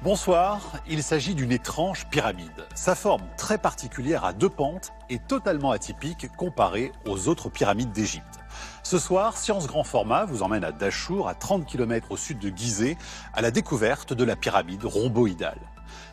Bonsoir, il s'agit d'une étrange pyramide. Sa forme très particulière à deux pentes est totalement atypique comparée aux autres pyramides d'Égypte. Ce soir, Science Grand Format vous emmène à Dachour, à 30 km au sud de Gizeh, à la découverte de la pyramide rhomboïdale.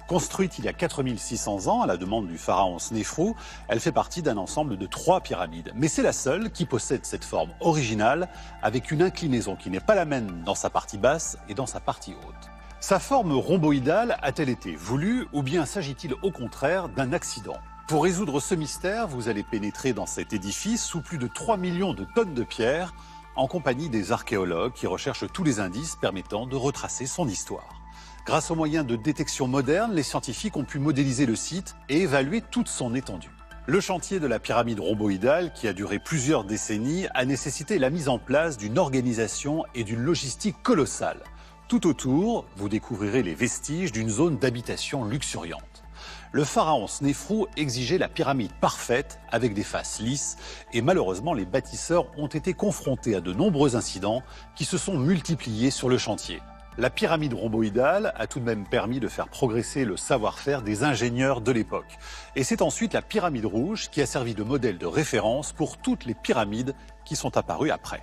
Construite il y a 4600 ans à la demande du pharaon Snéfrou, elle fait partie d'un ensemble de 3 pyramides. Mais c'est la seule qui possède cette forme originale avec une inclinaison qui n'est pas la même dans sa partie basse et dans sa partie haute. Sa forme rhomboïdale a-t-elle été voulue ou bien s'agit-il au contraire d'un accident? Pour résoudre ce mystère, vous allez pénétrer dans cet édifice sous plus de 3 millions de tonnes de pierre en compagnie des archéologues qui recherchent tous les indices permettant de retracer son histoire. Grâce aux moyens de détection modernes, les scientifiques ont pu modéliser le site et évaluer toute son étendue. Le chantier de la pyramide rhomboïdale, qui a duré plusieurs décennies, a nécessité la mise en place d'une organisation et d'une logistique colossale. Tout autour, vous découvrirez les vestiges d'une zone d'habitation luxuriante. Le pharaon Snéfrou exigeait la pyramide parfaite avec des faces lisses et malheureusement les bâtisseurs ont été confrontés à de nombreux incidents qui se sont multipliés sur le chantier. La pyramide rhomboïdale a tout de même permis de faire progresser le savoir-faire des ingénieurs de l'époque. Et c'est ensuite la pyramide rouge qui a servi de modèle de référence pour toutes les pyramides qui sont apparues après.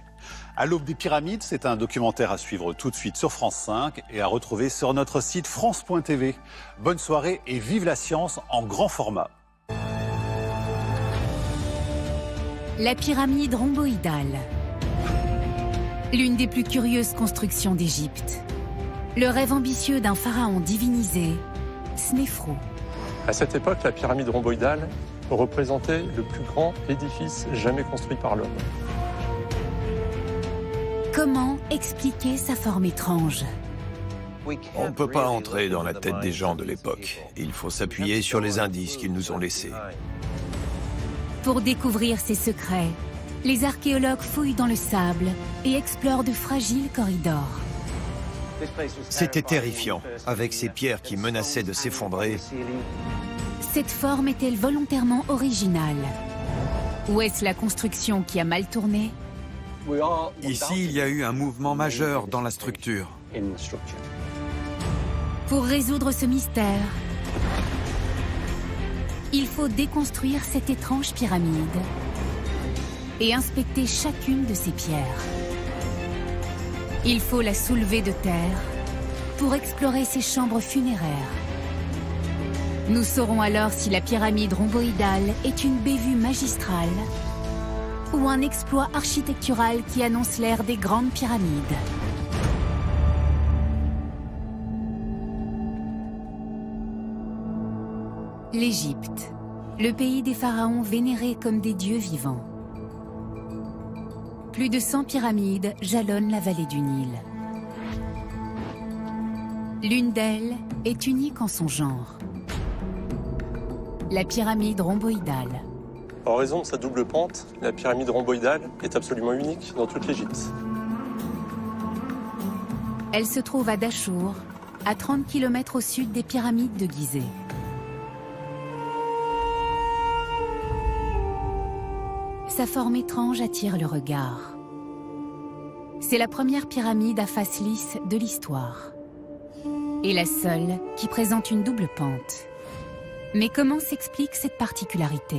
À l'aube des pyramides, c'est un documentaire à suivre tout de suite sur France 5 et à retrouver sur notre site France.tv. Bonne soirée et vive la science en grand format. La pyramide rhomboïdale. L'une des plus curieuses constructions d'Égypte. Le rêve ambitieux d'un pharaon divinisé, Snéfrou. À cette époque, la pyramide rhomboïdale représentait le plus grand édifice jamais construit par l'homme. Comment expliquer sa forme étrange? On ne peut pas entrer dans la tête des gens de l'époque. Il faut s'appuyer sur les indices qu'ils nous ont laissés. Pour découvrir ses secrets, les archéologues fouillent dans le sable et explorent de fragiles corridors. C'était terrifiant, avec ces pierres qui menaçaient de s'effondrer. Cette forme est-elle volontairement originale? Ou est-ce la construction qui a mal tourné? Ici, il y a eu un mouvement majeur dans la structure. Pour résoudre ce mystère, il faut déconstruire cette étrange pyramide et inspecter chacune de ses pierres. Il faut la soulever de terre pour explorer ses chambres funéraires. Nous saurons alors si la pyramide rhomboïdale est une bévue magistrale ou un exploit architectural qui annonce l'ère des grandes pyramides. L'Égypte, le pays des pharaons vénérés comme des dieux vivants. Plus de 100 pyramides jalonnent la vallée du Nil. L'une d'elles est unique en son genre. La pyramide rhomboïdale. En raison de sa double pente, la pyramide rhomboïdale est absolument unique dans toute l'Égypte. Elle se trouve à Dachour, à 30 km au sud des pyramides de Gizeh. Sa forme étrange attire le regard. C'est la première pyramide à face lisse de l'histoire. Et la seule qui présente une double pente. Mais comment s'explique cette particularité?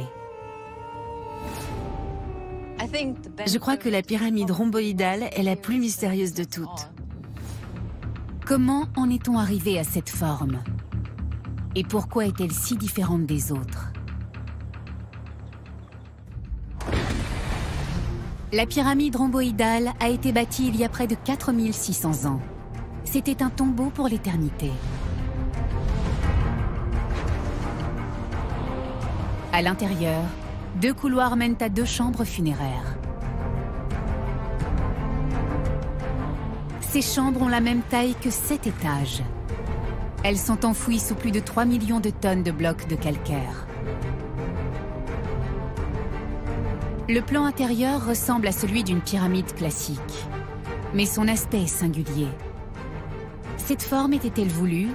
Je crois que la pyramide rhomboïdale est la plus mystérieuse de toutes. Comment en est-on arrivé à cette forme? Et pourquoi est-elle si différente des autres? La pyramide rhomboïdale a été bâtie il y a près de 4600 ans. C'était un tombeau pour l'éternité. À l'intérieur, 2 couloirs mènent à 2 chambres funéraires. Ces chambres ont la même taille que 7 étages. Elles sont enfouies sous plus de 3 millions de tonnes de blocs de calcaire. Le plan intérieur ressemble à celui d'une pyramide classique, mais son aspect est singulier. Cette forme était-elle voulue?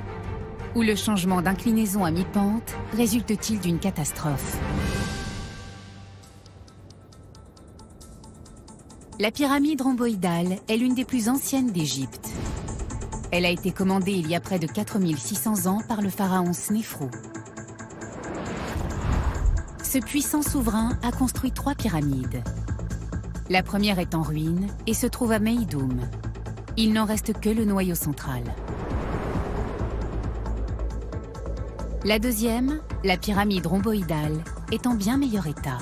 Ou le changement d'inclinaison à mi-pente résulte-t-il d'une catastrophe? La pyramide rhomboïdale est l'une des plus anciennes d'Égypte. Elle a été commandée il y a près de 4600 ans par le pharaon Snéfrou. Ce puissant souverain a construit 3 pyramides. La première est en ruine et se trouve à Meidoum. Il n'en reste que le noyau central. La deuxième, la pyramide rhomboïdale, est en bien meilleur état.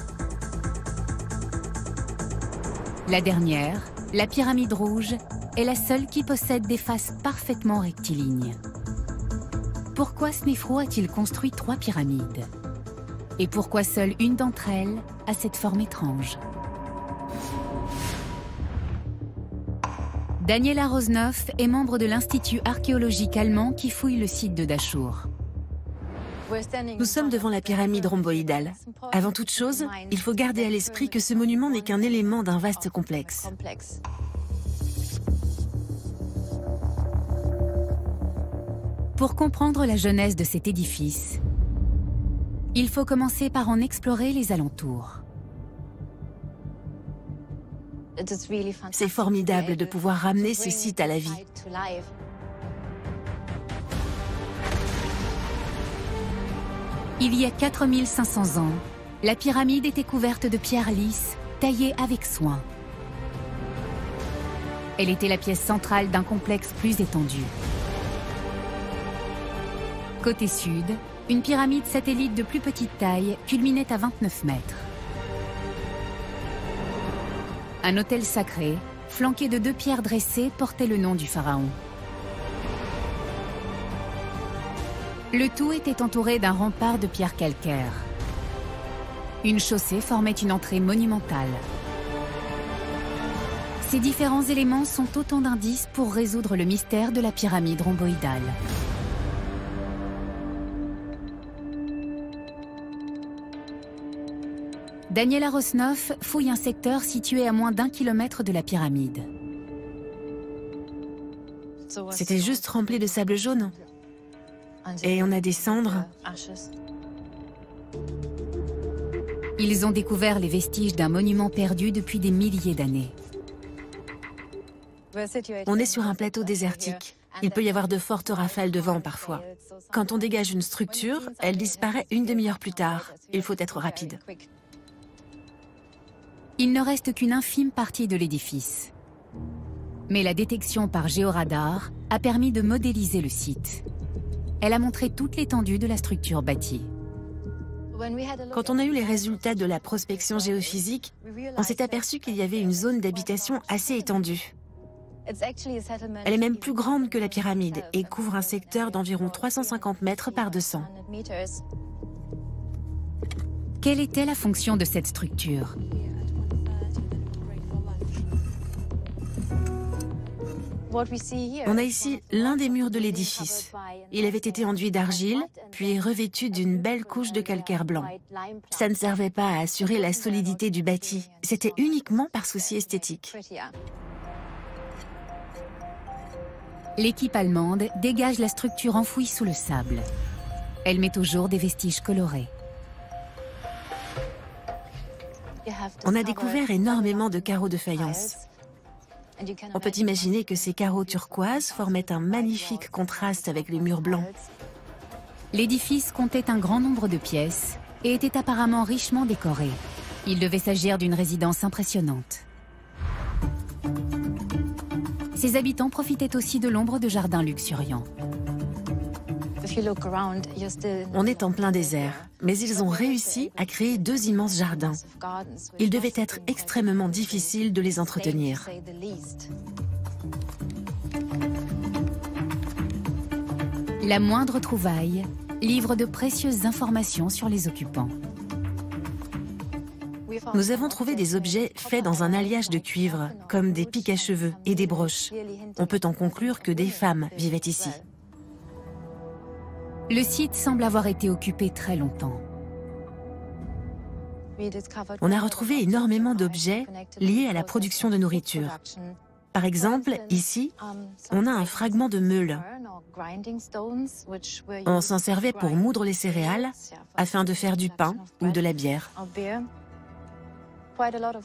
La dernière, la pyramide rouge, est la seule qui possède des faces parfaitement rectilignes. Pourquoi Snéfrou a-t-il construit 3 pyramides? Et pourquoi seule une d'entre elles a cette forme étrange? Daniela Rosnoff est membre de l'Institut archéologique allemand qui fouille le site de Dachour. Nous sommes devant la pyramide rhomboïdale. Avant toute chose, il faut garder à l'esprit que ce monument n'est qu'un élément d'un vaste complexe. Pour comprendre la genèse de cet édifice, il faut commencer par en explorer les alentours. C'est formidable de pouvoir ramener ce site à la vie. Il y a 4500 ans, la pyramide était couverte de pierres lisses, taillées avec soin. Elle était la pièce centrale d'un complexe plus étendu. Côté sud, une pyramide satellite de plus petite taille culminait à 29 mètres. Un autel sacré, flanqué de 2 pierres dressées, portait le nom du pharaon. Le tout était entouré d'un rempart de pierres calcaires. Une chaussée formait une entrée monumentale. Ces différents éléments sont autant d'indices pour résoudre le mystère de la pyramide rhomboïdale. Daniela Rosnoff fouille un secteur situé à moins d'1 kilomètre de la pyramide. C'était juste rempli de sable jaune. Et on a des cendres. Ils ont découvert les vestiges d'un monument perdu depuis des milliers d'années. On est sur un plateau désertique. Il peut y avoir de fortes rafales de vent parfois. Quand on dégage une structure, elle disparaît une demi-heure plus tard. Il faut être rapide. Il ne reste qu'une infime partie de l'édifice. Mais la détection par géoradar a permis de modéliser le site. Elle a montré toute l'étendue de la structure bâtie. Quand on a eu les résultats de la prospection géophysique, on s'est aperçu qu'il y avait une zone d'habitation assez étendue. Elle est même plus grande que la pyramide et couvre un secteur d'environ 350 mètres par 200. Quelle était la fonction de cette structure ? On a ici l'un des murs de l'édifice. Il avait été enduit d'argile, puis revêtu d'une belle couche de calcaire blanc. Ça ne servait pas à assurer la solidité du bâti, c'était uniquement par souci esthétique. L'équipe allemande dégage la structure enfouie sous le sable. Elle met au jour des vestiges colorés. On a découvert énormément de carreaux de faïence. On peut imaginer que ces carreaux turquoises formaient un magnifique contraste avec les murs blancs. L'édifice comptait un grand nombre de pièces et était apparemment richement décoré. Il devait s'agir d'une résidence impressionnante. Ses habitants profitaient aussi de l'ombre de jardins luxuriants. On est en plein désert, mais ils ont réussi à créer 2 immenses jardins. Il devait être extrêmement difficile de les entretenir. La moindre trouvaille livre de précieuses informations sur les occupants. Nous avons trouvé des objets faits dans un alliage de cuivre, comme des pics à cheveux et des broches. On peut en conclure que des femmes vivaient ici. Le site semble avoir été occupé très longtemps. On a retrouvé énormément d'objets liés à la production de nourriture. Par exemple, ici, on a un fragment de meule. On s'en servait pour moudre les céréales afin de faire du pain ou de la bière.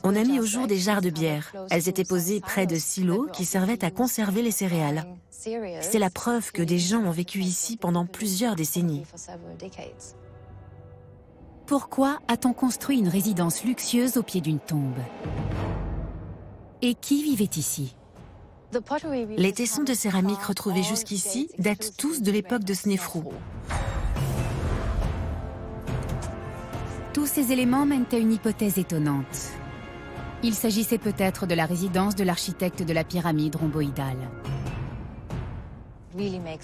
On a mis au jour des jarres de bière. Elles étaient posées près de silos qui servaient à conserver les céréales. C'est la preuve que des gens ont vécu ici pendant plusieurs décennies. Pourquoi a-t-on construit une résidence luxueuse au pied d'une tombe? Et qui vivait ici? Les tessons de céramique retrouvés jusqu'ici datent tous de l'époque de Snéfrou. Tous ces éléments mènent à une hypothèse étonnante. Il s'agissait peut-être de la résidence de l'architecte de la pyramide rhomboïdale.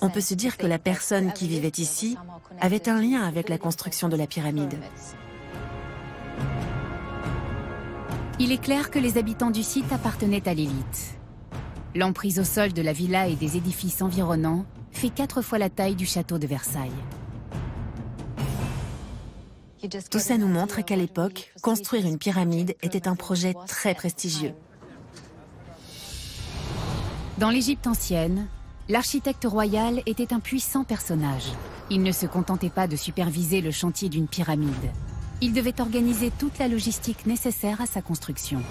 On peut se dire que la personne qui vivait ici avait un lien avec la construction de la pyramide. Il est clair que les habitants du site appartenaient à l'élite. L'emprise au sol de la villa et des édifices environnants fait 4 fois la taille du château de Versailles. Tout ça nous montre qu'à l'époque, construire une pyramide était un projet très prestigieux. Dans l'Égypte ancienne, l'architecte royal était un puissant personnage. Il ne se contentait pas de superviser le chantier d'une pyramide. Il devait organiser toute la logistique nécessaire à sa construction.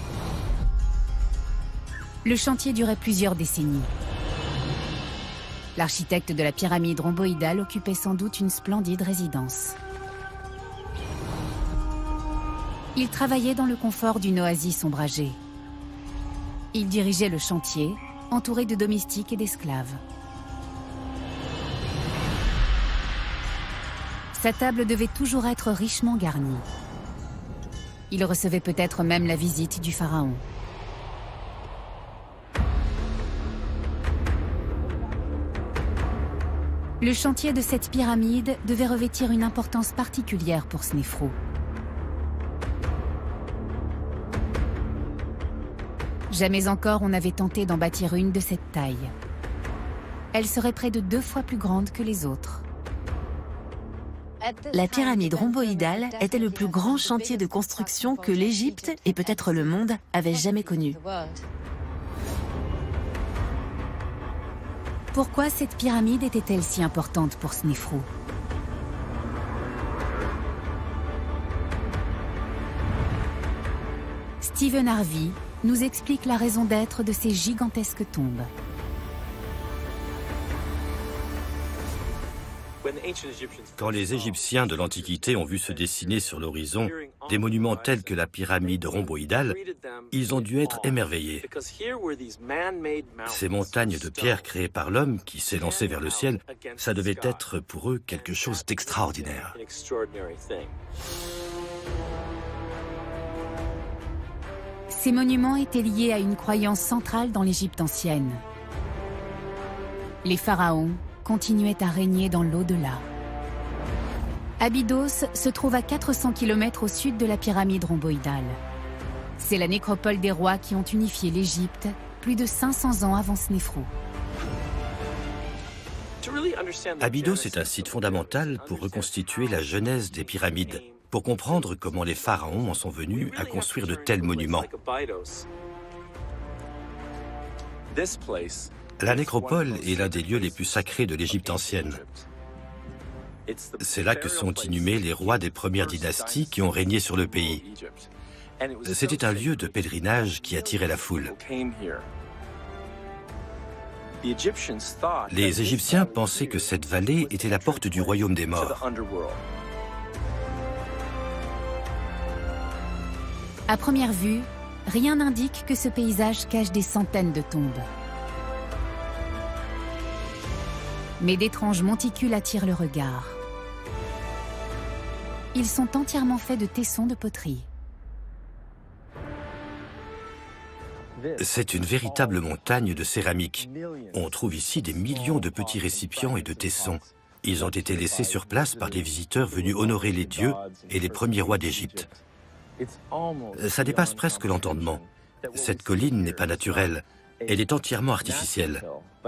Le chantier durait plusieurs décennies. L'architecte de la pyramide rhomboïdale occupait sans doute une splendide résidence. Il travaillait dans le confort d'une oasis ombragée. Il dirigeait le chantier, entouré de domestiques et d'esclaves. Sa table devait toujours être richement garnie. Il recevait peut-être même la visite du pharaon. Le chantier de cette pyramide devait revêtir une importance particulière pour Snéfrou. Jamais encore on n'avait tenté d'en bâtir une de cette taille. Elle serait près de 2 fois plus grande que les autres. La pyramide rhomboïdale était le plus grand chantier de construction que l'Égypte et peut-être le monde avaient jamais connu. Pourquoi cette pyramide était-elle si importante pour Snéfrou? Stephen Harvey nous explique la raison d'être de ces gigantesques tombes. Quand les Égyptiens de l'Antiquité ont vu se dessiner sur l'horizon des monuments tels que la pyramide rhomboïdale, ils ont dû être émerveillés. Ces montagnes de pierre créées par l'homme qui s'élançaient vers le ciel, ça devait être pour eux quelque chose d'extraordinaire. Ces monuments étaient liés à une croyance centrale dans l'Égypte ancienne. Les pharaons continuaient à régner dans l'au-delà. Abydos se trouve à 400 km au sud de la pyramide rhomboïdale. C'est la nécropole des rois qui ont unifié l'Égypte plus de 500 ans avant Snéfrou. Abydos est un site fondamental pour reconstituer la genèse des pyramides, pour comprendre comment les pharaons en sont venus à construire de tels monuments. La nécropole est l'un des lieux les plus sacrés de l'Égypte ancienne. C'est là que sont inhumés les rois des premières dynasties qui ont régné sur le pays. C'était un lieu de pèlerinage qui attirait la foule. Les Égyptiens pensaient que cette vallée était la porte du royaume des morts. À première vue, rien n'indique que ce paysage cache des centaines de tombes. Mais d'étranges monticules attirent le regard. Ils sont entièrement faits de tessons de poterie. C'est une véritable montagne de céramique. On trouve ici des millions de petits récipients et de tessons. Ils ont été laissés sur place par des visiteurs venus honorer les dieux et les premiers rois d'Égypte. Ça dépasse presque l'entendement. Cette colline n'est pas naturelle. Elle est entièrement artificielle.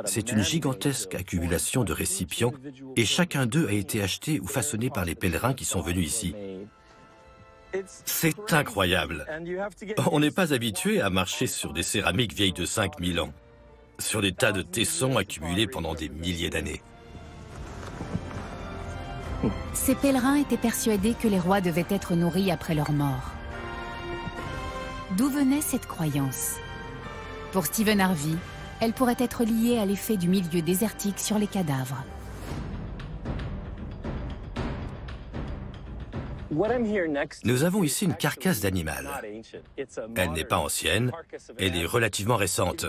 C'est une gigantesque accumulation de récipients et chacun d'eux a été acheté ou façonné par les pèlerins qui sont venus ici. C'est incroyable. On n'est pas habitué à marcher sur des céramiques vieilles de 5000 ans, sur des tas de tessons accumulés pendant des milliers d'années. Ces pèlerins étaient persuadés que les rois devaient être nourris après leur mort. D'où venait cette croyance? Pour Stephen Harvey, elle pourrait être liée à l'effet du milieu désertique sur les cadavres. Nous avons ici une carcasse d'animal. Elle n'est pas ancienne, elle est relativement récente.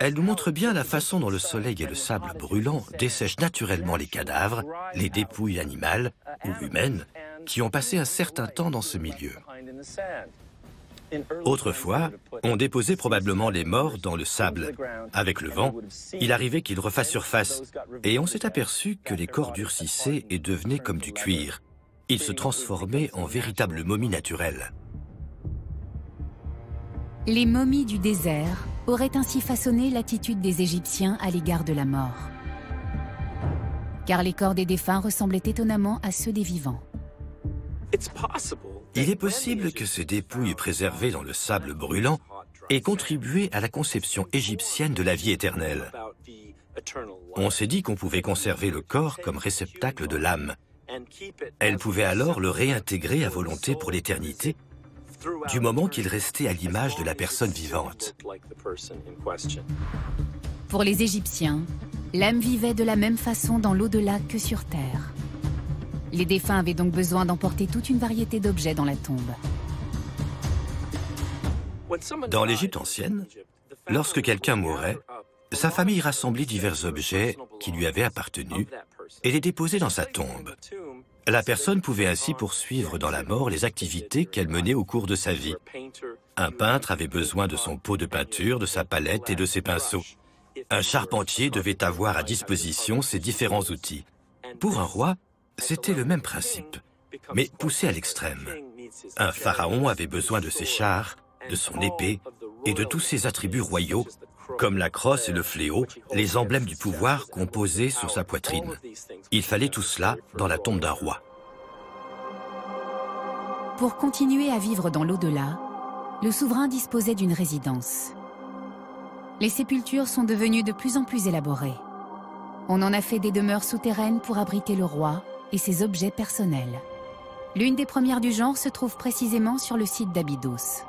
Elle nous montre bien la façon dont le soleil et le sable brûlant dessèchent naturellement les cadavres, les dépouilles animales ou humaines qui ont passé un certain temps dans ce milieu. Autrefois, on déposait probablement les morts dans le sable. Avec le vent, il arrivait qu'ils refassent surface et on s'est aperçu que les corps durcissaient et devenaient comme du cuir. Ils se transformaient en véritables momies naturelles. Les momies du désert auraient ainsi façonné l'attitude des Égyptiens à l'égard de la mort. Car les corps des défunts ressemblaient étonnamment à ceux des vivants. Il est possible que ces dépouilles préservées dans le sable brûlant aient contribué à la conception égyptienne de la vie éternelle. On s'est dit qu'on pouvait conserver le corps comme réceptacle de l'âme. Elle pouvait alors le réintégrer à volonté pour l'éternité, du moment qu'il restait à l'image de la personne vivante. Pour les Égyptiens, l'âme vivait de la même façon dans l'au-delà que sur Terre. Les défunts avaient donc besoin d'emporter toute une variété d'objets dans la tombe. Dans l'Égypte ancienne, lorsque quelqu'un mourait, sa famille rassemblait divers objets qui lui avaient appartenu et les déposait dans sa tombe. La personne pouvait ainsi poursuivre dans la mort les activités qu'elle menait au cours de sa vie. Un peintre avait besoin de son pot de peinture, de sa palette et de ses pinceaux. Un charpentier devait avoir à disposition ses différents outils. Pour un roi, c'était le même principe, mais poussé à l'extrême. Un pharaon avait besoin de ses chars, de son épée et de tous ses attributs royaux, comme la crosse et le fléau, les emblèmes du pouvoir composés sur sa poitrine. Il fallait tout cela dans la tombe d'un roi. Pour continuer à vivre dans l'au-delà, le souverain disposait d'une résidence. Les sépultures sont devenues de plus en plus élaborées. On en a fait des demeures souterraines pour abriter le roi et ses objets personnels. L'une des premières du genre se trouve précisément sur le site d'Abydos.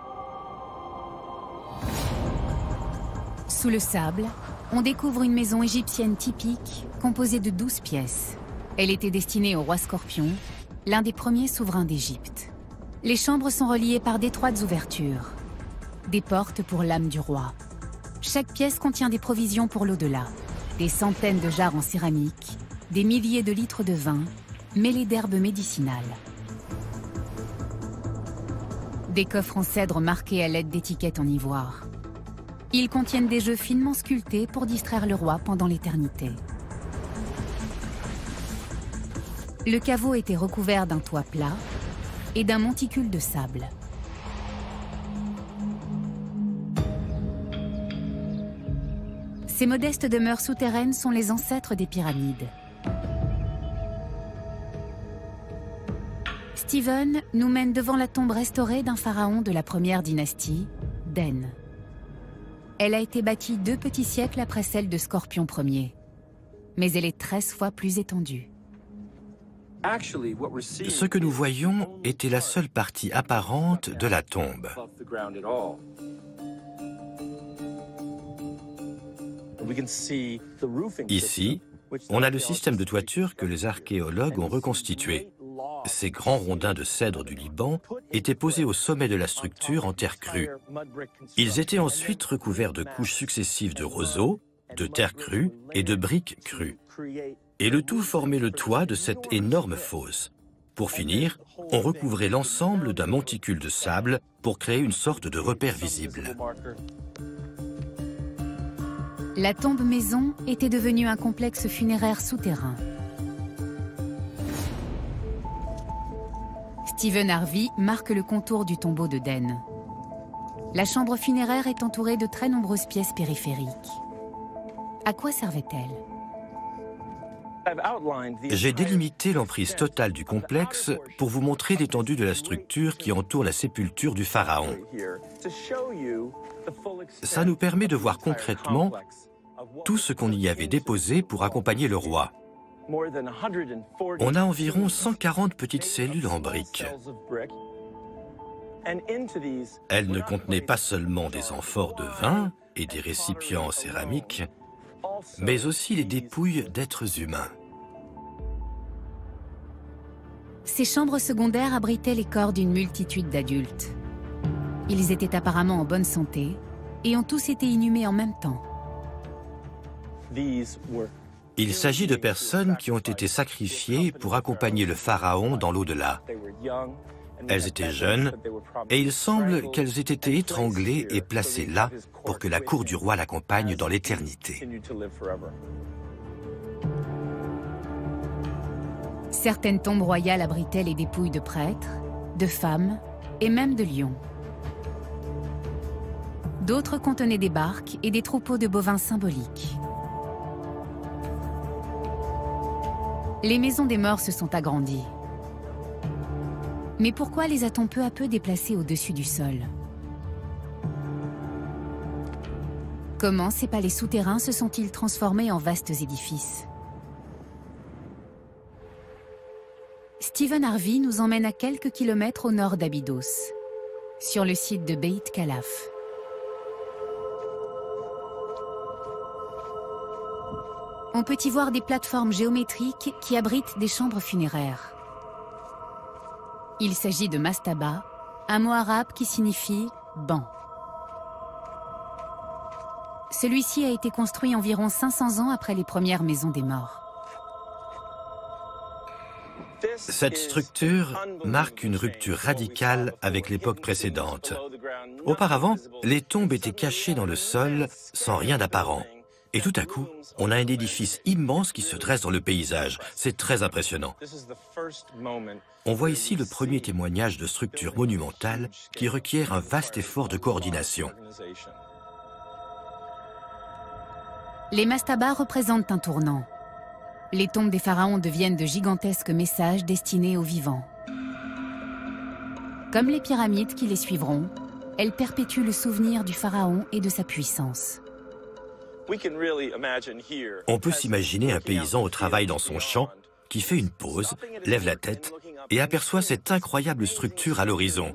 Sous le sable, on découvre une maison égyptienne typique composée de 12 pièces. Elle était destinée au roi Scorpion, l'un des premiers souverains d'Égypte. Les chambres sont reliées par d'étroites ouvertures, des portes pour l'âme du roi. Chaque pièce contient des provisions pour l'au-delà, des centaines de jarres en céramique, des milliers de litres de vin, mêlés d'herbes médicinales. Des coffres en cèdre marqués à l'aide d'étiquettes en ivoire. Ils contiennent des jeux finement sculptés pour distraire le roi pendant l'éternité. Le caveau était recouvert d'un toit plat et d'un monticule de sable. Ces modestes demeures souterraines sont les ancêtres des pyramides. Stephen nous mène devant la tombe restaurée d'un pharaon de la première dynastie, Den. Elle a été bâtie 2 petits siècles après celle de Scorpion Ier, mais elle est 13 fois plus étendue. Ce que nous voyons était la seule partie apparente de la tombe. Ici, on a le système de toiture que les archéologues ont reconstitué. Ces grands rondins de cèdre du Liban étaient posés au sommet de la structure en terre crue. Ils étaient ensuite recouverts de couches successives de roseaux, de terre crue et de briques crues. Et le tout formait le toit de cette énorme fosse. Pour finir, on recouvrait l'ensemble d'un monticule de sable pour créer une sorte de repère visible. La tombe maison était devenue un complexe funéraire souterrain. Stephen Harvey marque le contour du tombeau de Den. La chambre funéraire est entourée de très nombreuses pièces périphériques. À quoi servait-elle ? J'ai délimité l'emprise totale du complexe pour vous montrer l'étendue de la structure qui entoure la sépulture du pharaon. Ça nous permet de voir concrètement tout ce qu'on y avait déposé pour accompagner le roi. On a environ 140 petites cellules en briques. Elles ne contenaient pas seulement des amphores de vin et des récipients en céramique, mais aussi les dépouilles d'êtres humains. Ces chambres secondaires abritaient les corps d'une multitude d'adultes. Ils étaient apparemment en bonne santé et ont tous été inhumés en même temps. Il s'agit de personnes qui ont été sacrifiées pour accompagner le pharaon dans l'au-delà. Elles étaient jeunes et il semble qu'elles aient été étranglées et placées là pour que la cour du roi l'accompagne dans l'éternité. Certaines tombes royales abritaient les dépouilles de prêtres, de femmes et même de lions. D'autres contenaient des barques et des troupeaux de bovins symboliques. Les maisons des morts se sont agrandies. Mais pourquoi les a-t-on peu à peu déplacées au-dessus du sol? Comment ces palais souterrains se sont-ils transformés en vastes édifices? Stephen Harvey nous emmène à quelques kilomètres au nord d'Abydos, sur le site de Beit Khalaf. On peut y voir des plateformes géométriques qui abritent des chambres funéraires. Il s'agit de mastaba, un mot arabe qui signifie « banc ». Celui-ci a été construit environ 500 ans après les premières maisons des morts. Cette structure marque une rupture radicale avec l'époque précédente. Auparavant, les tombes étaient cachées dans le sol sans rien d'apparent. Et tout à coup, on a un édifice immense qui se dresse dans le paysage. C'est très impressionnant. On voit ici le premier témoignage de structure monumentale qui requiert un vaste effort de coordination. Les mastabas représentent un tournant. Les tombes des pharaons deviennent de gigantesques messages destinés aux vivants. Comme les pyramides qui les suivront, elles perpétuent le souvenir du pharaon et de sa puissance. On peut s'imaginer un paysan au travail dans son champ qui fait une pause, lève la tête et aperçoit cette incroyable structure à l'horizon.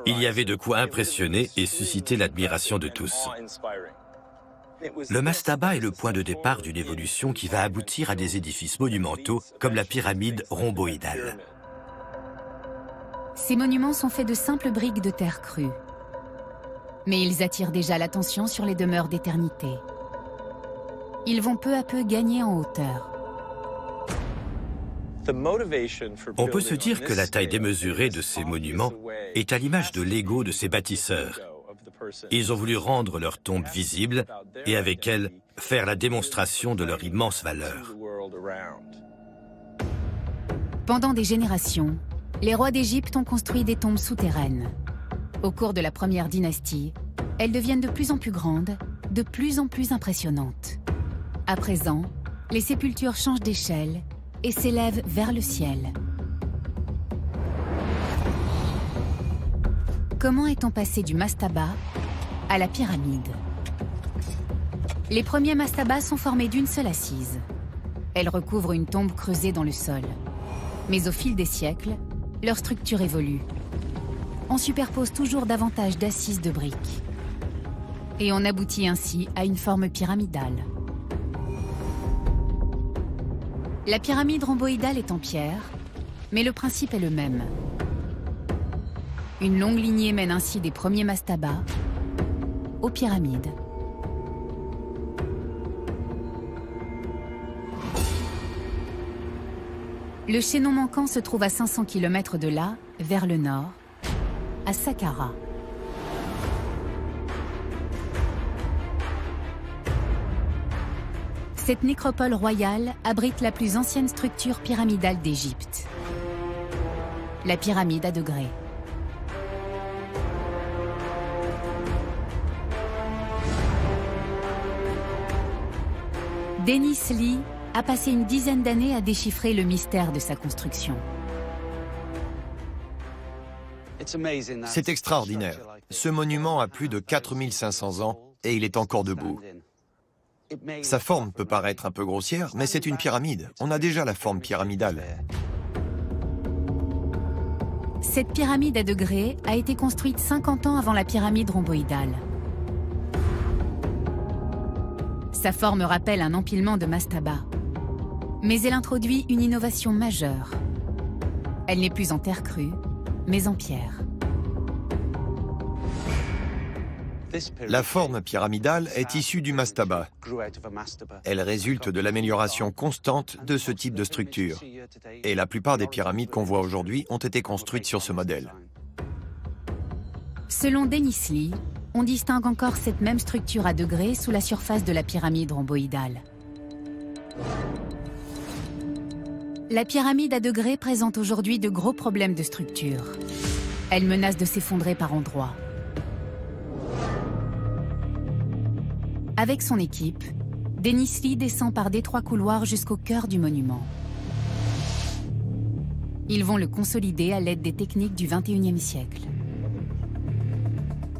Il y avait de quoi impressionner et susciter l'admiration de tous. Le mastaba est le point de départ d'une évolution qui va aboutir à des édifices monumentaux comme la pyramide rhomboïdale. Ces monuments sont faits de simples briques de terre crue. Mais ils attirent déjà l'attention sur les demeures d'éternité. Ils vont peu à peu gagner en hauteur. On peut se dire que la taille démesurée de ces monuments est à l'image de l'ego de ces bâtisseurs. Ils ont voulu rendre leurs tombes visibles et avec elles faire la démonstration de leur immense valeur. Pendant des générations, les rois d'Égypte ont construit des tombes souterraines. Au cours de la première dynastie, elles deviennent de plus en plus grandes, de plus en plus impressionnantes. À présent, les sépultures changent d'échelle et s'élèvent vers le ciel. Comment est-on passé du mastaba à la pyramide? Les premiers mastabas sont formés d'une seule assise. Elles recouvrent une tombe creusée dans le sol. Mais au fil des siècles, leur structure évolue. On superpose toujours davantage d'assises de briques. Et on aboutit ainsi à une forme pyramidale. La pyramide rhomboïdale est en pierre, mais le principe est le même. Une longue lignée mène ainsi des premiers mastabas aux pyramides. Le chaînon manquant se trouve à 500 km de là, vers le nord, à Saqqara. Cette nécropole royale abrite la plus ancienne structure pyramidale d'Égypte. La pyramide à degrés. Denis Lee a passé une dizaine d'années à déchiffrer le mystère de sa construction. C'est extraordinaire. Ce monument a plus de 4500 ans et il est encore debout. Sa forme peut paraître un peu grossière, mais c'est une pyramide. On a déjà la forme pyramidale. Cette pyramide à degrés a été construite 50 ans avant la pyramide rhomboïdale. Sa forme rappelle un empilement de mastaba. Mais elle introduit une innovation majeure. Elle n'est plus en terre crue, mais en pierre. La forme pyramidale est issue du mastaba. Elle résulte de l'amélioration constante de ce type de structure. Et la plupart des pyramides qu'on voit aujourd'hui ont été construites sur ce modèle. Selon Dennis Lee, on distingue encore cette même structure à degrés sous la surface de la pyramide rhomboïdale. La pyramide à degrés présente aujourd'hui de gros problèmes de structure. Elle menace de s'effondrer par endroits. Avec son équipe, Dennis Lee descend par d'étroits couloirs jusqu'au cœur du monument. Ils vont le consolider à l'aide des techniques du XXIe siècle.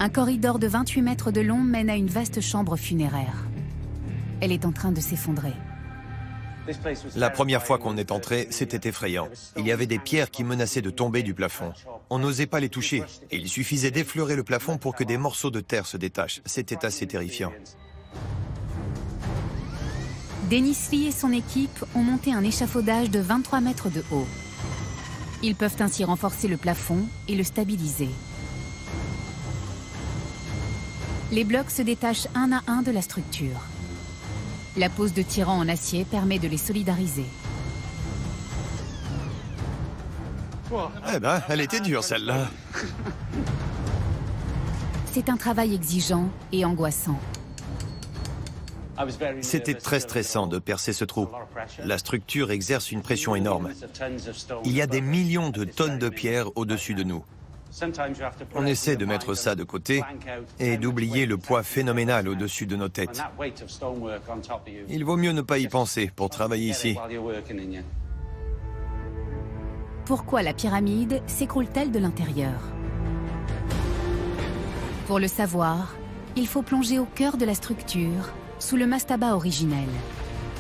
Un corridor de 28 mètres de long mène à une vaste chambre funéraire. Elle est en train de s'effondrer. La première fois qu'on est entré, c'était effrayant. Il y avait des pierres qui menaçaient de tomber du plafond. On n'osait pas les toucher. Et il suffisait d'effleurer le plafond pour que des morceaux de terre se détachent. C'était assez terrifiant. Dennis Lee et son équipe ont monté un échafaudage de 23 mètres de haut. Ils peuvent ainsi renforcer le plafond et le stabiliser. Les blocs se détachent un à un de la structure. La pose de tirants en acier permet de les solidariser. Eh ben, elle était dure celle-là. C'est un travail exigeant et angoissant. C'était très stressant de percer ce trou. La structure exerce une pression énorme. Il y a des millions de tonnes de pierres au-dessus de nous. On essaie de mettre ça de côté et d'oublier le poids phénoménal au-dessus de nos têtes. Il vaut mieux ne pas y penser pour travailler ici. Pourquoi la pyramide s'écroule-t-elle de l'intérieur? Pour le savoir, il faut plonger au cœur de la structure, sous le mastaba originel.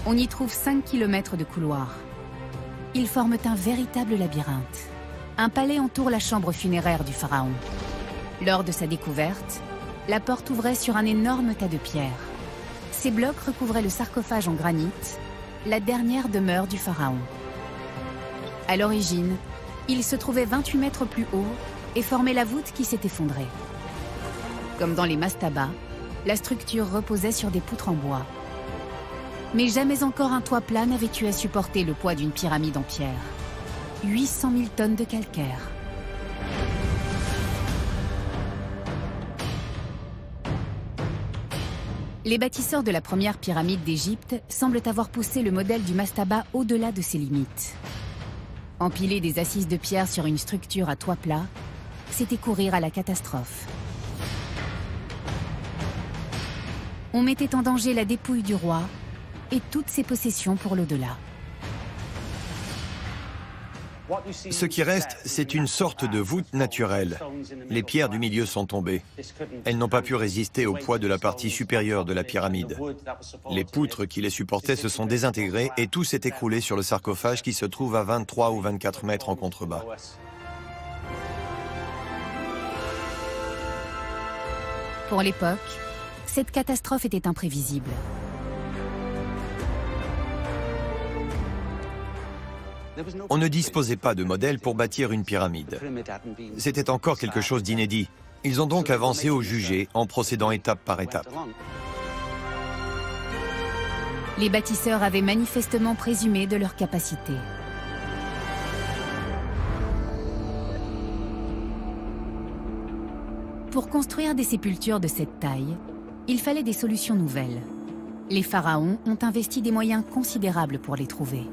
On y trouve 5 km de couloirs. Ils forment un véritable labyrinthe. Un palais entoure la chambre funéraire du pharaon. Lors de sa découverte, la porte ouvrait sur un énorme tas de pierres. Ces blocs recouvraient le sarcophage en granit, la dernière demeure du pharaon. À l'origine, il se trouvait 28 mètres plus haut et formait la voûte qui s'est effondrée. Comme dans les mastabas, la structure reposait sur des poutres en bois. Mais jamais encore un toit plat n'avait eu à supporter le poids d'une pyramide en pierre. 800 000 tonnes de calcaire. Les bâtisseurs de la première pyramide d'Égypte semblent avoir poussé le modèle du mastaba au-delà de ses limites. Empiler des assises de pierre sur une structure à toit plat, c'était courir à la catastrophe. On mettait en danger la dépouille du roi et toutes ses possessions pour l'au-delà. Ce qui reste, c'est une sorte de voûte naturelle. Les pierres du milieu sont tombées. Elles n'ont pas pu résister au poids de la partie supérieure de la pyramide. Les poutres qui les supportaient se sont désintégrées et tout s'est écroulé sur le sarcophage qui se trouve à 23 ou 24 mètres en contrebas. Pour l'époque, cette catastrophe était imprévisible. On ne disposait pas de modèle pour bâtir une pyramide. C'était encore quelque chose d'inédit. Ils ont donc avancé au jugé en procédant étape par étape. Les bâtisseurs avaient manifestement présumé de leur capacité. Pour construire des sépultures de cette taille, il fallait des solutions nouvelles. Les pharaons ont investi des moyens considérables pour les trouver.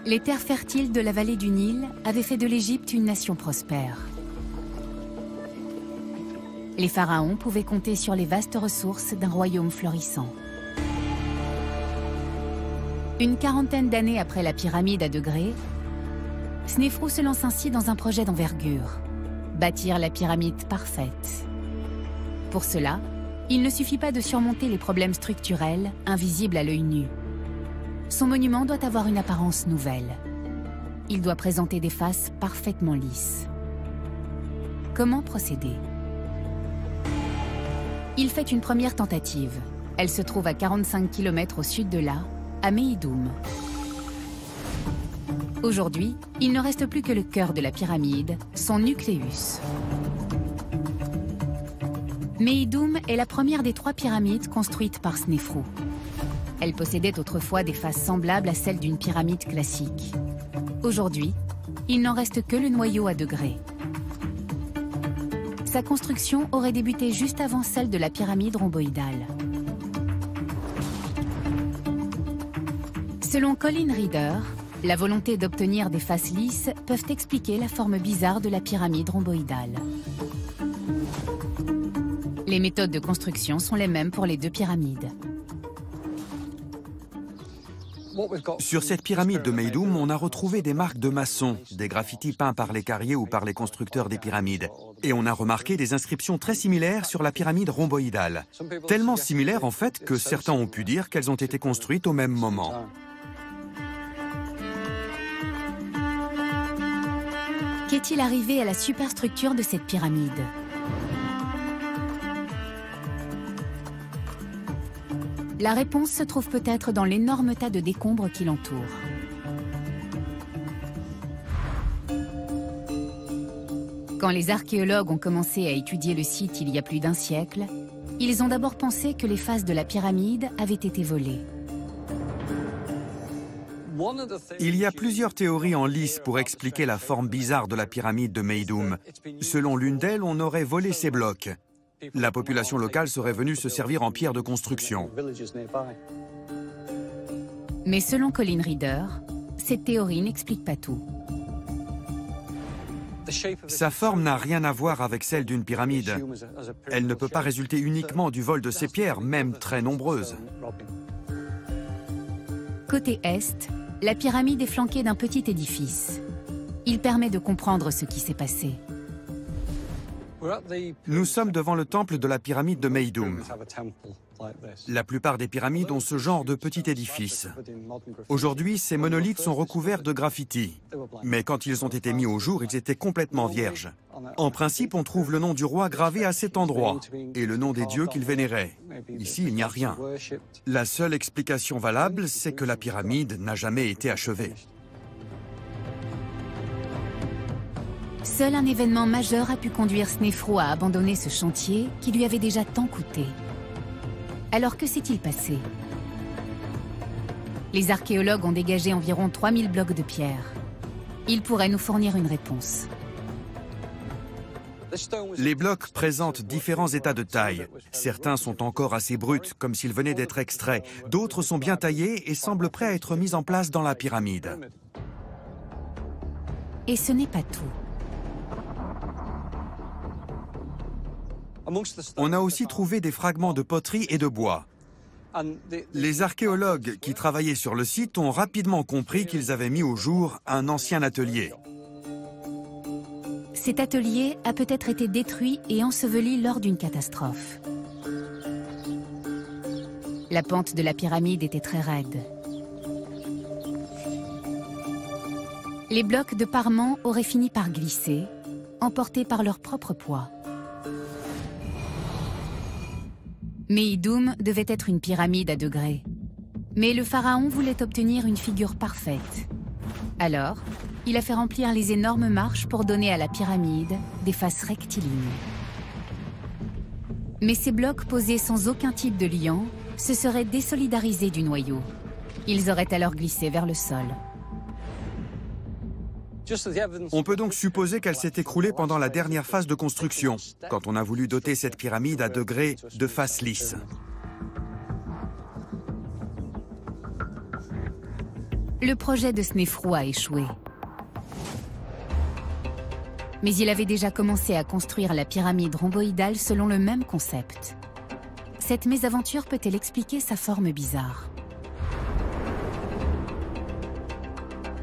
Les terres fertiles de la vallée du Nil avaient fait de l'Égypte une nation prospère. Les pharaons pouvaient compter sur les vastes ressources d'un royaume florissant. Une quarantaine d'années après la pyramide à degrés, Snéfrou se lance ainsi dans un projet d'envergure, bâtir la pyramide parfaite. Pour cela, il ne suffit pas de surmonter les problèmes structurels invisibles à l'œil nu. Son monument doit avoir une apparence nouvelle. il doit présenter des faces parfaitement lisses. Comment procéder? Il fait une première tentative. Elle se trouve à 45 km au sud de là, à Meidoum. Aujourd'hui, il ne reste plus que le cœur de la pyramide, son nucléus. Meidoum est la première des 3 pyramides construites par Snéfrou. Elle possédait autrefois des faces semblables à celles d'une pyramide classique. Aujourd'hui, il n'en reste que le noyau à degrés. Sa construction aurait débuté juste avant celle de la pyramide rhomboïdale. Selon Colin Reeder, la volonté d'obtenir des faces lisses peuvent expliquer la forme bizarre de la pyramide rhomboïdale. Les méthodes de construction sont les mêmes pour les 2 pyramides. Sur cette pyramide de Meidoum, on a retrouvé des marques de maçons, des graffitis peints par les carriers ou par les constructeurs des pyramides. Et on a remarqué des inscriptions très similaires sur la pyramide rhomboïdale. Tellement similaires en fait que certains ont pu dire qu'elles ont été construites au même moment. Qu'est-il arrivé à la superstructure de cette pyramide? La réponse se trouve peut-être dans l'énorme tas de décombres qui l'entoure. Quand les archéologues ont commencé à étudier le site il y a plus d'1 siècle, ils ont d'abord pensé que les faces de la pyramide avaient été volées. Il y a plusieurs théories en lice pour expliquer la forme bizarre de la pyramide de Meidoum. Selon l'une d'elles, on aurait volé ces blocs. La population locale serait venue se servir en pierre de construction. Mais selon Colin Reeder, cette théorie n'explique pas tout. Sa forme n'a rien à voir avec celle d'une pyramide. Elle ne peut pas résulter uniquement du vol de ces pierres, même très nombreuses. Côté est, la pyramide est flanquée d'un petit édifice. Il permet de comprendre ce qui s'est passé. Nous sommes devant le temple de la pyramide de Meidoum. La plupart des pyramides ont ce genre de petit édifice. Aujourd'hui, ces monolithes sont recouverts de graffitis. Mais quand ils ont été mis au jour, ils étaient complètement vierges. En principe, on trouve le nom du roi gravé à cet endroit et le nom des dieux qu'il vénérait. Ici, il n'y a rien. La seule explication valable, c'est que la pyramide n'a jamais été achevée. Seul un événement majeur a pu conduire Snéfrou à abandonner ce chantier qui lui avait déjà tant coûté. Alors que s'est-il passé? Les archéologues ont dégagé environ 3000 blocs de pierre. Ils pourraient nous fournir une réponse. Les blocs présentent différents états de taille. Certains sont encore assez bruts, comme s'ils venaient d'être extraits. D'autres sont bien taillés et semblent prêts à être mis en place dans la pyramide. Et ce n'est pas tout. On a aussi trouvé des fragments de poterie et de bois. Les archéologues qui travaillaient sur le site ont rapidement compris qu'ils avaient mis au jour un ancien atelier. Cet atelier a peut-être été détruit et enseveli lors d'une catastrophe. La pente de la pyramide était très raide. Les blocs de parement auraient fini par glisser, emportés par leur propre poids. Meidoum devait être une pyramide à degrés. Mais le pharaon voulait obtenir une figure parfaite. Alors, il a fait remplir les énormes marches pour donner à la pyramide des faces rectilignes. Mais ces blocs posés sans aucun type de liant se seraient désolidarisés du noyau. Ils auraient alors glissé vers le sol. On peut donc supposer qu'elle s'est écroulée pendant la dernière phase de construction, quand on a voulu doter cette pyramide à degrés de faces lisses. Le projet de Snéfrou a échoué. Mais il avait déjà commencé à construire la pyramide rhomboïdale selon le même concept. Cette mésaventure peut-elle expliquer sa forme bizarre?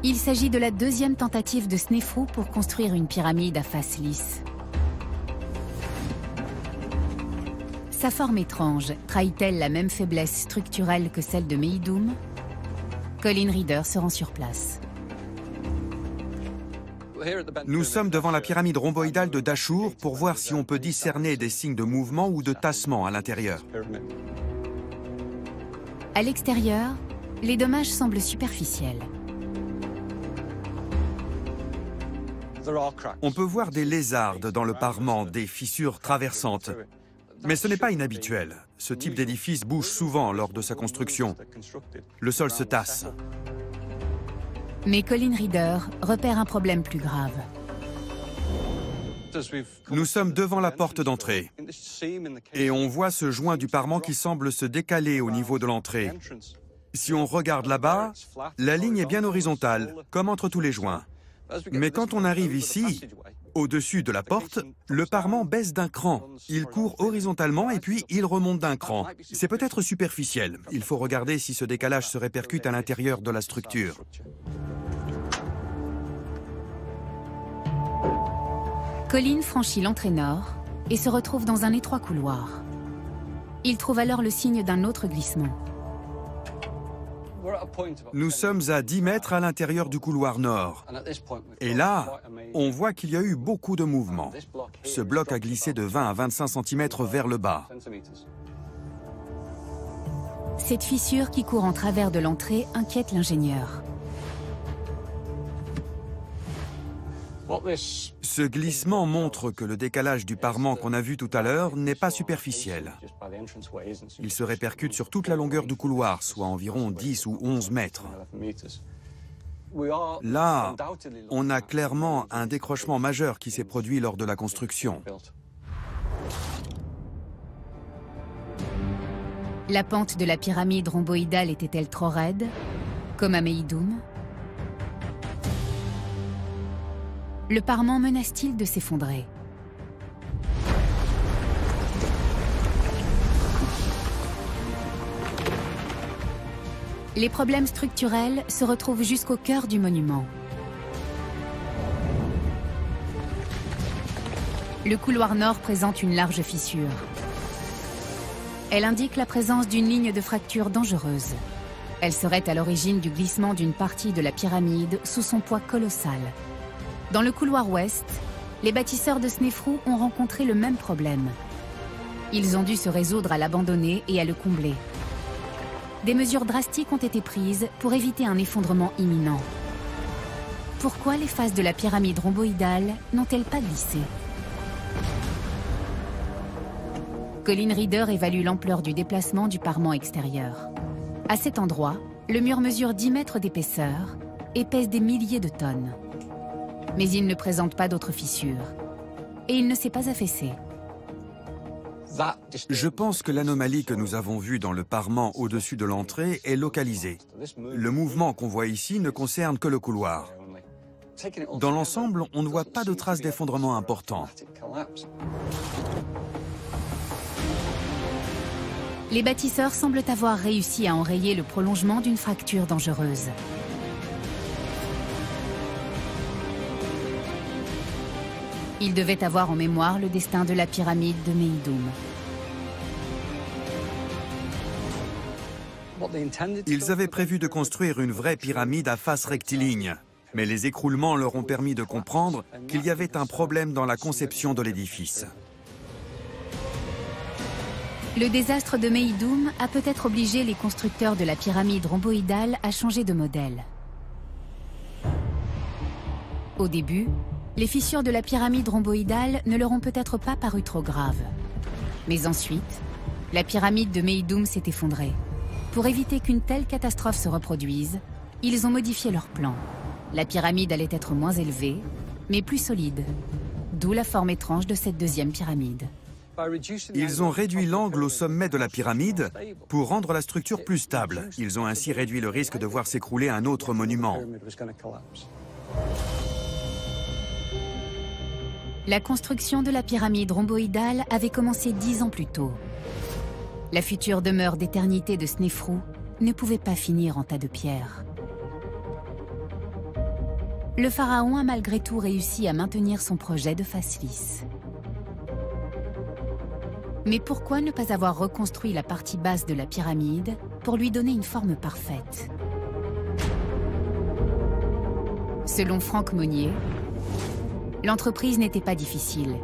Il s'agit de la deuxième tentative de Snéfrou pour construire une pyramide à face lisse. Sa forme étrange trahit-elle la même faiblesse structurelle que celle de Meidoum? Colin Reeder se rend sur place. Nous sommes devant la pyramide rhomboïdale de Dashur pour voir si on peut discerner des signes de mouvement ou de tassement à l'intérieur. À l'extérieur, les dommages semblent superficiels. On peut voir des lézardes dans le parement, des fissures traversantes. Mais ce n'est pas inhabituel. Ce type d'édifice bouge souvent lors de sa construction. Le sol se tasse. Mais Colin Reeder repère un problème plus grave. Nous sommes devant la porte d'entrée. Et on voit ce joint du parement qui semble se décaler au niveau de l'entrée. Si on regarde là-bas, la ligne est bien horizontale, comme entre tous les joints. Mais quand on arrive ici, au-dessus de la porte, le parement baisse d'un cran. Il court horizontalement et puis il remonte d'un cran. C'est peut-être superficiel. Il faut regarder si ce décalage se répercute à l'intérieur de la structure. Colin franchit l'entrée nord et se retrouve dans un étroit couloir. Il trouve alors le signe d'un autre glissement. Nous sommes à 10 mètres à l'intérieur du couloir nord. Et là, on voit qu'il y a eu beaucoup de mouvements. Ce bloc a glissé de 20 à 25 cm vers le bas. Cette fissure qui court en travers de l'entrée inquiète l'ingénieur. Ce glissement montre que le décalage du parement qu'on a vu tout à l'heure n'est pas superficiel. Il se répercute sur toute la longueur du couloir, soit environ 10 ou 11 mètres. Là, on a clairement un décrochement majeur qui s'est produit lors de la construction. La pente de la pyramide rhomboïdale était-elle trop raide, comme à Meidum? Le parement menace-t-il de s'effondrer? Les problèmes structurels se retrouvent jusqu'au cœur du monument. Le couloir nord présente une large fissure. Elle indique la présence d'une ligne de fracture dangereuse. Elle serait à l'origine du glissement d'une partie de la pyramide sous son poids colossal. Dans le couloir ouest, les bâtisseurs de Snefru ont rencontré le même problème. Ils ont dû se résoudre à l'abandonner et à le combler. Des mesures drastiques ont été prises pour éviter un effondrement imminent. Pourquoi les faces de la pyramide rhomboïdale n'ont-elles pas glissé? Colin Reeder évalue l'ampleur du déplacement du parement extérieur. À cet endroit, le mur mesure 10 mètres d'épaisseur et pèse des milliers de tonnes. Mais il ne présente pas d'autres fissures. Et il ne s'est pas affaissé. Je pense que l'anomalie que nous avons vue dans le parement au-dessus de l'entrée est localisée. Le mouvement qu'on voit ici ne concerne que le couloir. Dans l'ensemble, on ne voit pas de traces d'effondrement important. Les bâtisseurs semblent avoir réussi à enrayer le prolongement d'une fracture dangereuse. Ils devaient avoir en mémoire le destin de la pyramide de Meidum. Ils avaient prévu de construire une vraie pyramide à face rectiligne, mais les écroulements leur ont permis de comprendre qu'il y avait un problème dans la conception de l'édifice. Le désastre de Meidum a peut-être obligé les constructeurs de la pyramide rhomboïdale à changer de modèle. Au début, les fissures de la pyramide rhomboïdale ne leur ont peut-être pas paru trop graves. Mais ensuite, la pyramide de Meidum s'est effondrée. Pour éviter qu'une telle catastrophe se reproduise, ils ont modifié leur plan. La pyramide allait être moins élevée, mais plus solide. D'où la forme étrange de cette deuxième pyramide. Ils ont réduit l'angle au sommet de la pyramide pour rendre la structure plus stable. Ils ont ainsi réduit le risque de voir s'écrouler un autre monument. La construction de la pyramide rhomboïdale avait commencé 10 ans plus tôt. La future demeure d'éternité de Snefru ne pouvait pas finir en tas de pierres. Le pharaon a malgré tout réussi à maintenir son projet de face lisse. Mais pourquoi ne pas avoir reconstruit la partie basse de la pyramide pour lui donner une forme parfaite? Selon Franck Monnier, L'entreprise n'était pas difficile.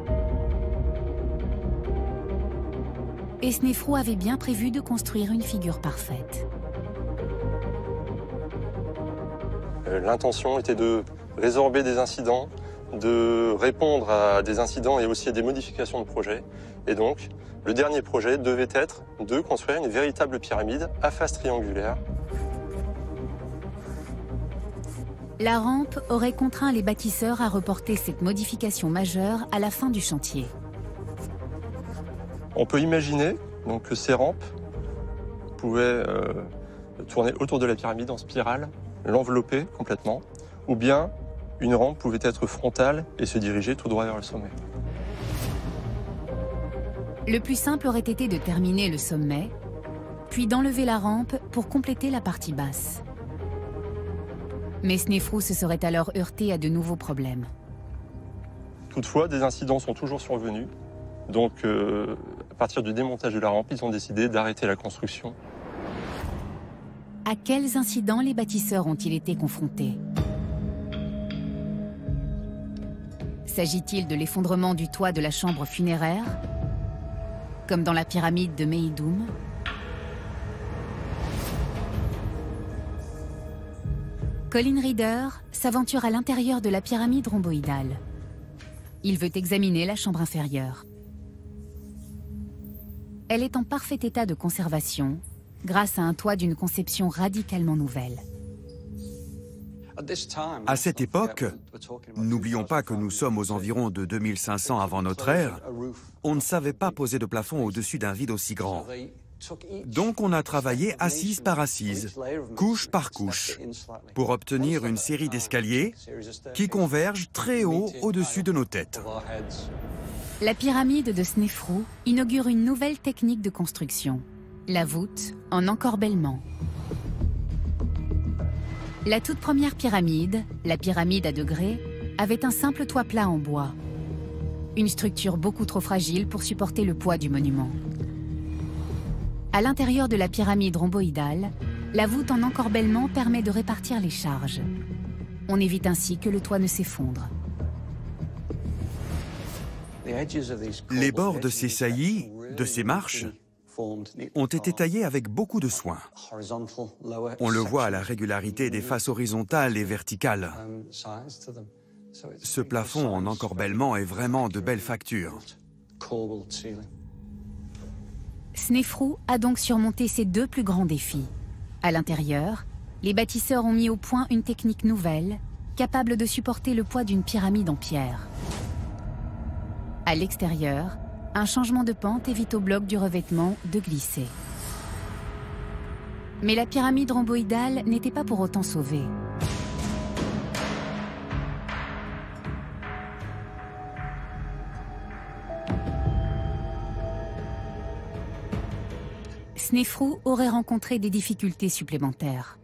Et Snefrou avait bien prévu de construire une figure parfaite. L'intention était de résorber des incidents, de répondre à des incidents et aussi à des modifications de projet. Et donc, le dernier projet devait être de construire une véritable pyramide à face triangulaire. La rampe aurait contraint les bâtisseurs à reporter cette modification majeure à la fin du chantier. On peut imaginer donc, que ces rampes pouvaient tourner autour de la pyramide en spirale, l'envelopper complètement, ou bien une rampe pouvait être frontale et se diriger tout droit vers le sommet. Le plus simple aurait été de terminer le sommet, puis d'enlever la rampe pour compléter la partie basse. Mais Snefrou se serait alors heurté à de nouveaux problèmes. Toutefois, des incidents sont toujours survenus. Donc, à partir du démontage de la rampe, ils ont décidé d'arrêter la construction. À quels incidents les bâtisseurs ont-ils été confrontés? S'agit-il de l'effondrement du toit de la chambre funéraire, comme dans la pyramide de Meidoum? Colin Reeder s'aventure à l'intérieur de la pyramide rhomboïdale. Il veut examiner la chambre inférieure. Elle est en parfait état de conservation, grâce à un toit d'une conception radicalement nouvelle. À cette époque, n'oublions pas que nous sommes aux environs de 2500 avant notre ère, on ne savait pas poser de plafond au-dessus d'un vide aussi grand. Donc on a travaillé assise par assise, couche par couche, pour obtenir une série d'escaliers qui convergent très haut au-dessus de nos têtes. La pyramide de Snefrou inaugure une nouvelle technique de construction, la voûte en encorbellement. La toute première pyramide, la pyramide à degrés, avait un simple toit plat en bois. Une structure beaucoup trop fragile pour supporter le poids du monument. À l'intérieur de la pyramide rhomboïdale, la voûte en encorbellement permet de répartir les charges. On évite ainsi que le toit ne s'effondre. Les bords de ces saillies, de ces marches, ont été taillés avec beaucoup de soin. On le voit à la régularité des faces horizontales et verticales. Ce plafond en encorbellement est vraiment de belle facture. Snefrou a donc surmonté ces deux plus grands défis. À l'intérieur, les bâtisseurs ont mis au point une technique nouvelle, capable de supporter le poids d'une pyramide en pierre. À l'extérieur, un changement de pente évite au bloc du revêtement de glisser. Mais la pyramide rhomboïdale n'était pas pour autant sauvée. Snefrou aurait rencontré des difficultés supplémentaires.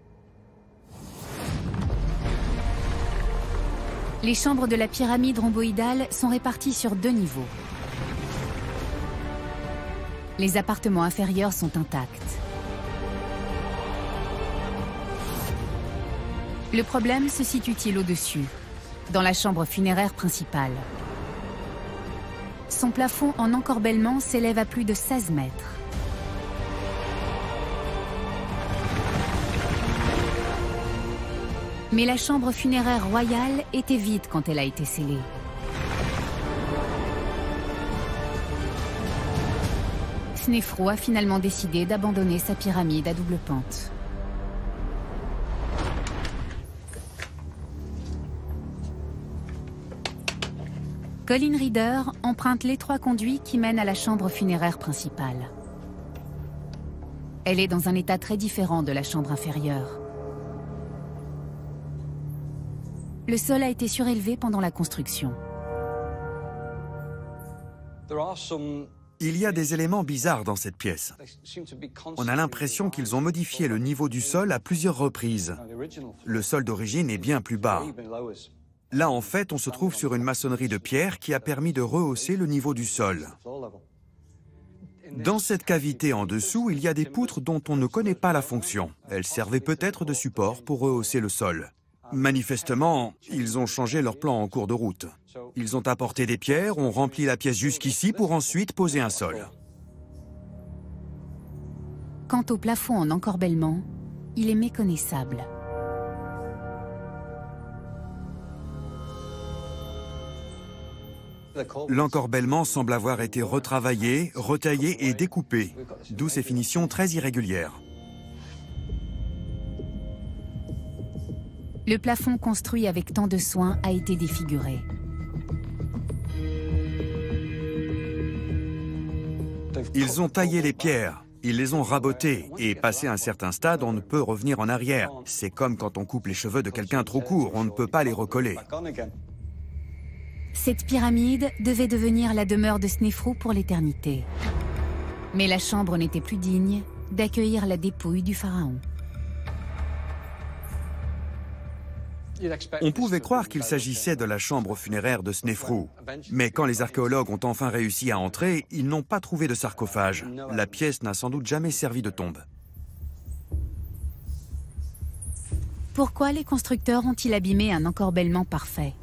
Les chambres de la pyramide rhomboïdale sont réparties sur 2 niveaux. Les appartements inférieurs sont intacts. Le problème se situe-t-il au-dessus, dans la chambre funéraire principale? Son plafond en encorbellement s'élève à plus de 16 mètres. Mais la chambre funéraire royale était vide quand elle a été scellée. Snefrou a finalement décidé d'abandonner sa pyramide à double pente. Colin Reeder emprunte l'étroit conduit qui mène à la chambre funéraire principale. Elle est dans un état très différent de la chambre inférieure. Le sol a été surélevé pendant la construction. Il y a des éléments bizarres dans cette pièce. On a l'impression qu'ils ont modifié le niveau du sol à plusieurs reprises. Le sol d'origine est bien plus bas. Là, en fait, on se trouve sur une maçonnerie de pierre qui a permis de rehausser le niveau du sol. Dans cette cavité en dessous, il y a des poutres dont on ne connaît pas la fonction. Elles servaient peut-être de support pour rehausser le sol. Manifestement, ils ont changé leur plan en cours de route. Ils ont apporté des pierres, ont rempli la pièce jusqu'ici pour ensuite poser un sol. Quant au plafond en encorbellement, il est méconnaissable. L'encorbellement semble avoir été retravaillé, retaillé et découpé, d'où ces finitions très irrégulières. Le plafond construit avec tant de soin a été défiguré. Ils ont taillé les pierres, ils les ont rabotées, et passé un certain stade, on ne peut revenir en arrière. C'est comme quand on coupe les cheveux de quelqu'un trop court, on ne peut pas les recoller. Cette pyramide devait devenir la demeure de Snéfrou pour l'éternité. Mais la chambre n'était plus digne d'accueillir la dépouille du pharaon. On pouvait croire qu'il s'agissait de la chambre funéraire de Snéfrou. Mais quand les archéologues ont enfin réussi à entrer, ils n'ont pas trouvé de sarcophage. La pièce n'a sans doute jamais servi de tombe. Pourquoi les constructeurs ont-ils abîmé un encorbellement parfait?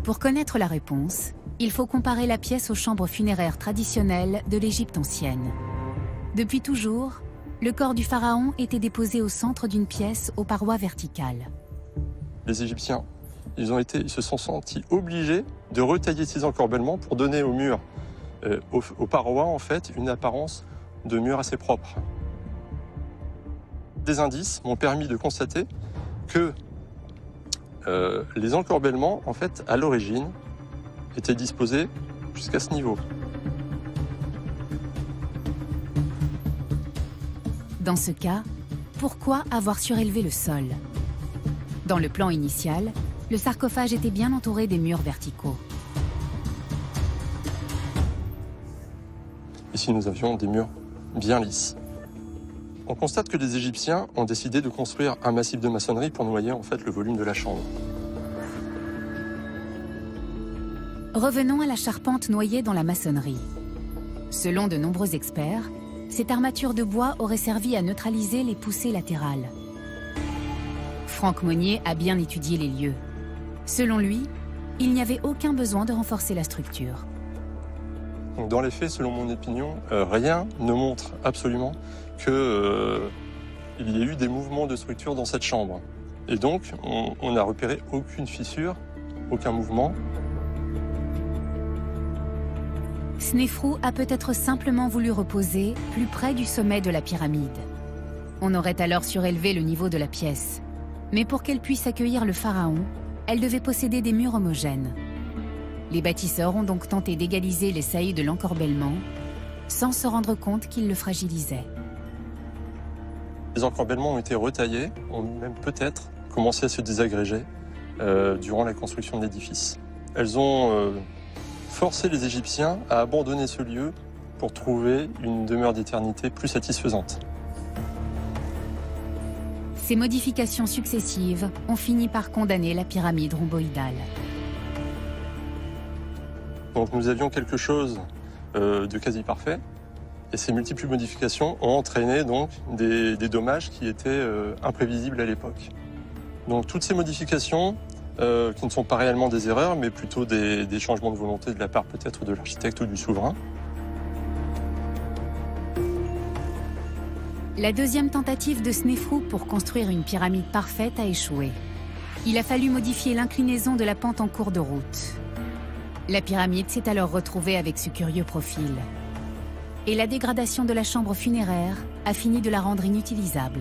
Pour connaître la réponse, il faut comparer la pièce aux chambres funéraires traditionnelles de l'Égypte ancienne. Depuis toujours, le corps du pharaon était déposé au centre d'une pièce aux parois verticales. Les Égyptiens, ils se sont sentis obligés de retailler ces encorbellements pour donner aux murs, aux parois en fait, une apparence de mur assez propre. Des indices m'ont permis de constater que les encorbellements, en fait, à l'origine, étaient disposés jusqu'à ce niveau. Dans ce cas, pourquoi avoir surélevé le sol? Dans le plan initial, le sarcophage était bien entouré des murs verticaux. Ici, nous avions des murs bien lisses. On constate que les Égyptiens ont décidé de construire un massif de maçonnerie pour noyer en fait le volume de la chambre. Revenons à la charpente noyée dans la maçonnerie. Selon de nombreux experts, cette armature de bois aurait servi à neutraliser les poussées latérales. Franck Monnier a bien étudié les lieux. Selon lui, il n'y avait aucun besoin de renforcer la structure. Donc dans les faits, selon mon opinion, rien ne montre absolument qu'il y ait eu des mouvements de structure dans cette chambre. Et donc, on n'a repéré aucune fissure, aucun mouvement. Snéfrou a peut-être simplement voulu reposer plus près du sommet de la pyramide. On aurait alors surélevé le niveau de la pièce. Mais pour qu'elle puisse accueillir le pharaon, elle devait posséder des murs homogènes. Les bâtisseurs ont donc tenté d'égaliser les saillies de l'encorbellement, sans se rendre compte qu'ils le fragilisaient. Les encorbellements ont été retaillés, ont même peut-être commencé à se désagréger durant la construction de l'édifice. Elles ont forcé les Égyptiens à abandonner ce lieu pour trouver une demeure d'éternité plus satisfaisante. Ces modifications successives ont fini par condamner la pyramide rhomboïdale. Donc nous avions quelque chose de quasi parfait, et ces multiples modifications ont entraîné donc des dommages qui étaient imprévisibles à l'époque. Donc toutes ces modifications, qui ne sont pas réellement des erreurs, mais plutôt des changements de volonté de la part peut-être de l'architecte ou du souverain. La deuxième tentative de Snéfrou pour construire une pyramide parfaite a échoué. Il a fallu modifier l'inclinaison de la pente en cours de route. La pyramide s'est alors retrouvée avec ce curieux profil. Et la dégradation de la chambre funéraire a fini de la rendre inutilisable.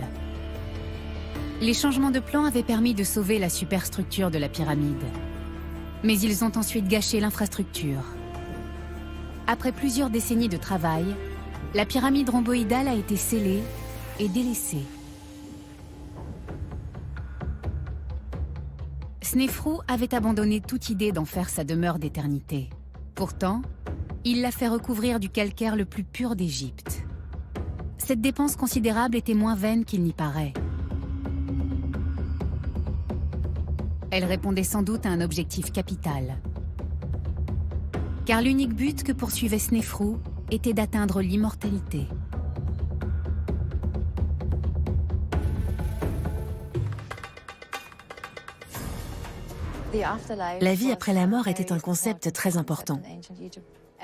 Les changements de plan avaient permis de sauver la superstructure de la pyramide. Mais ils ont ensuite gâché l'infrastructure. Après plusieurs décennies de travail, la pyramide rhomboïdale a été scellée et délaissée. Snéfrou avait abandonné toute idée d'en faire sa demeure d'éternité. Pourtant, il l'a fait recouvrir du calcaire le plus pur d'Égypte. Cette dépense considérable était moins vaine qu'il n'y paraît. Elle répondait sans doute à un objectif capital. Car l'unique but que poursuivait Snéfrou était d'atteindre l'immortalité. La vie après la mort était un concept très important.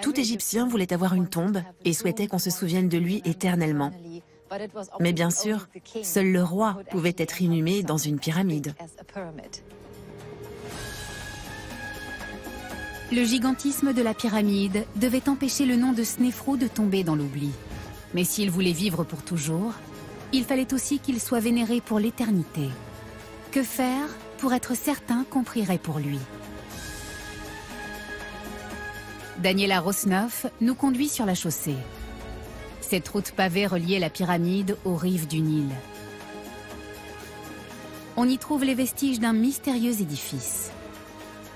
Tout Égyptien voulait avoir une tombe et souhaitait qu'on se souvienne de lui éternellement. Mais bien sûr, seul le roi pouvait être inhumé dans une pyramide. Le gigantisme de la pyramide devait empêcher le nom de Snéfrou de tomber dans l'oubli. Mais s'il voulait vivre pour toujours, il fallait aussi qu'il soit vénéré pour l'éternité. Que faire pour être certain qu'on prierait pour lui? Daniela Rosnoff nous conduit sur la chaussée. Cette route pavée reliait la pyramide aux rives du Nil. On y trouve les vestiges d'un mystérieux édifice.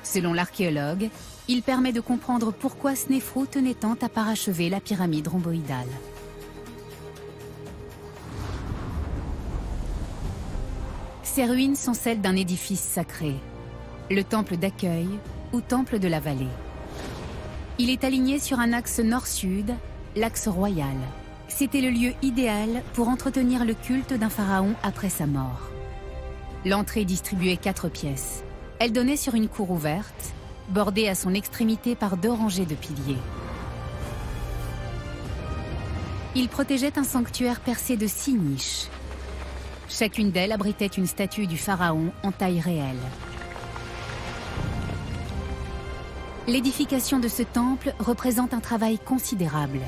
Selon l'archéologue, il permet de comprendre pourquoi Snéfrou tenait tant à parachever la pyramide rhomboïdale. Ces ruines sont celles d'un édifice sacré, le temple d'accueil ou temple de la vallée. Il est aligné sur un axe nord-sud, l'axe royal. C'était le lieu idéal pour entretenir le culte d'un pharaon après sa mort. L'entrée distribuait 4 pièces. Elle donnait sur une cour ouverte, bordée à son extrémité par 2 rangées de piliers. Il protégeait un sanctuaire percé de 6 niches. Chacune d'elles abritait une statue du pharaon en taille réelle. L'édification de ce temple représente un travail considérable.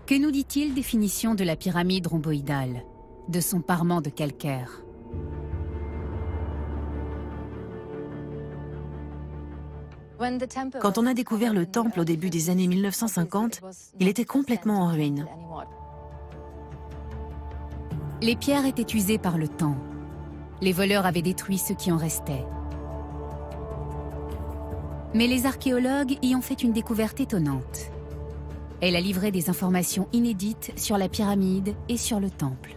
Que nous dit-il des finitions de la pyramide rhomboïdale, de son parement de calcaire? Quand on a découvert le temple au début des années 1950, il était complètement en ruine. Les pierres étaient usées par le temps. Les voleurs avaient détruit ce qui en restait. Mais les archéologues y ont fait une découverte étonnante. Elle a livré des informations inédites sur la pyramide et sur le temple.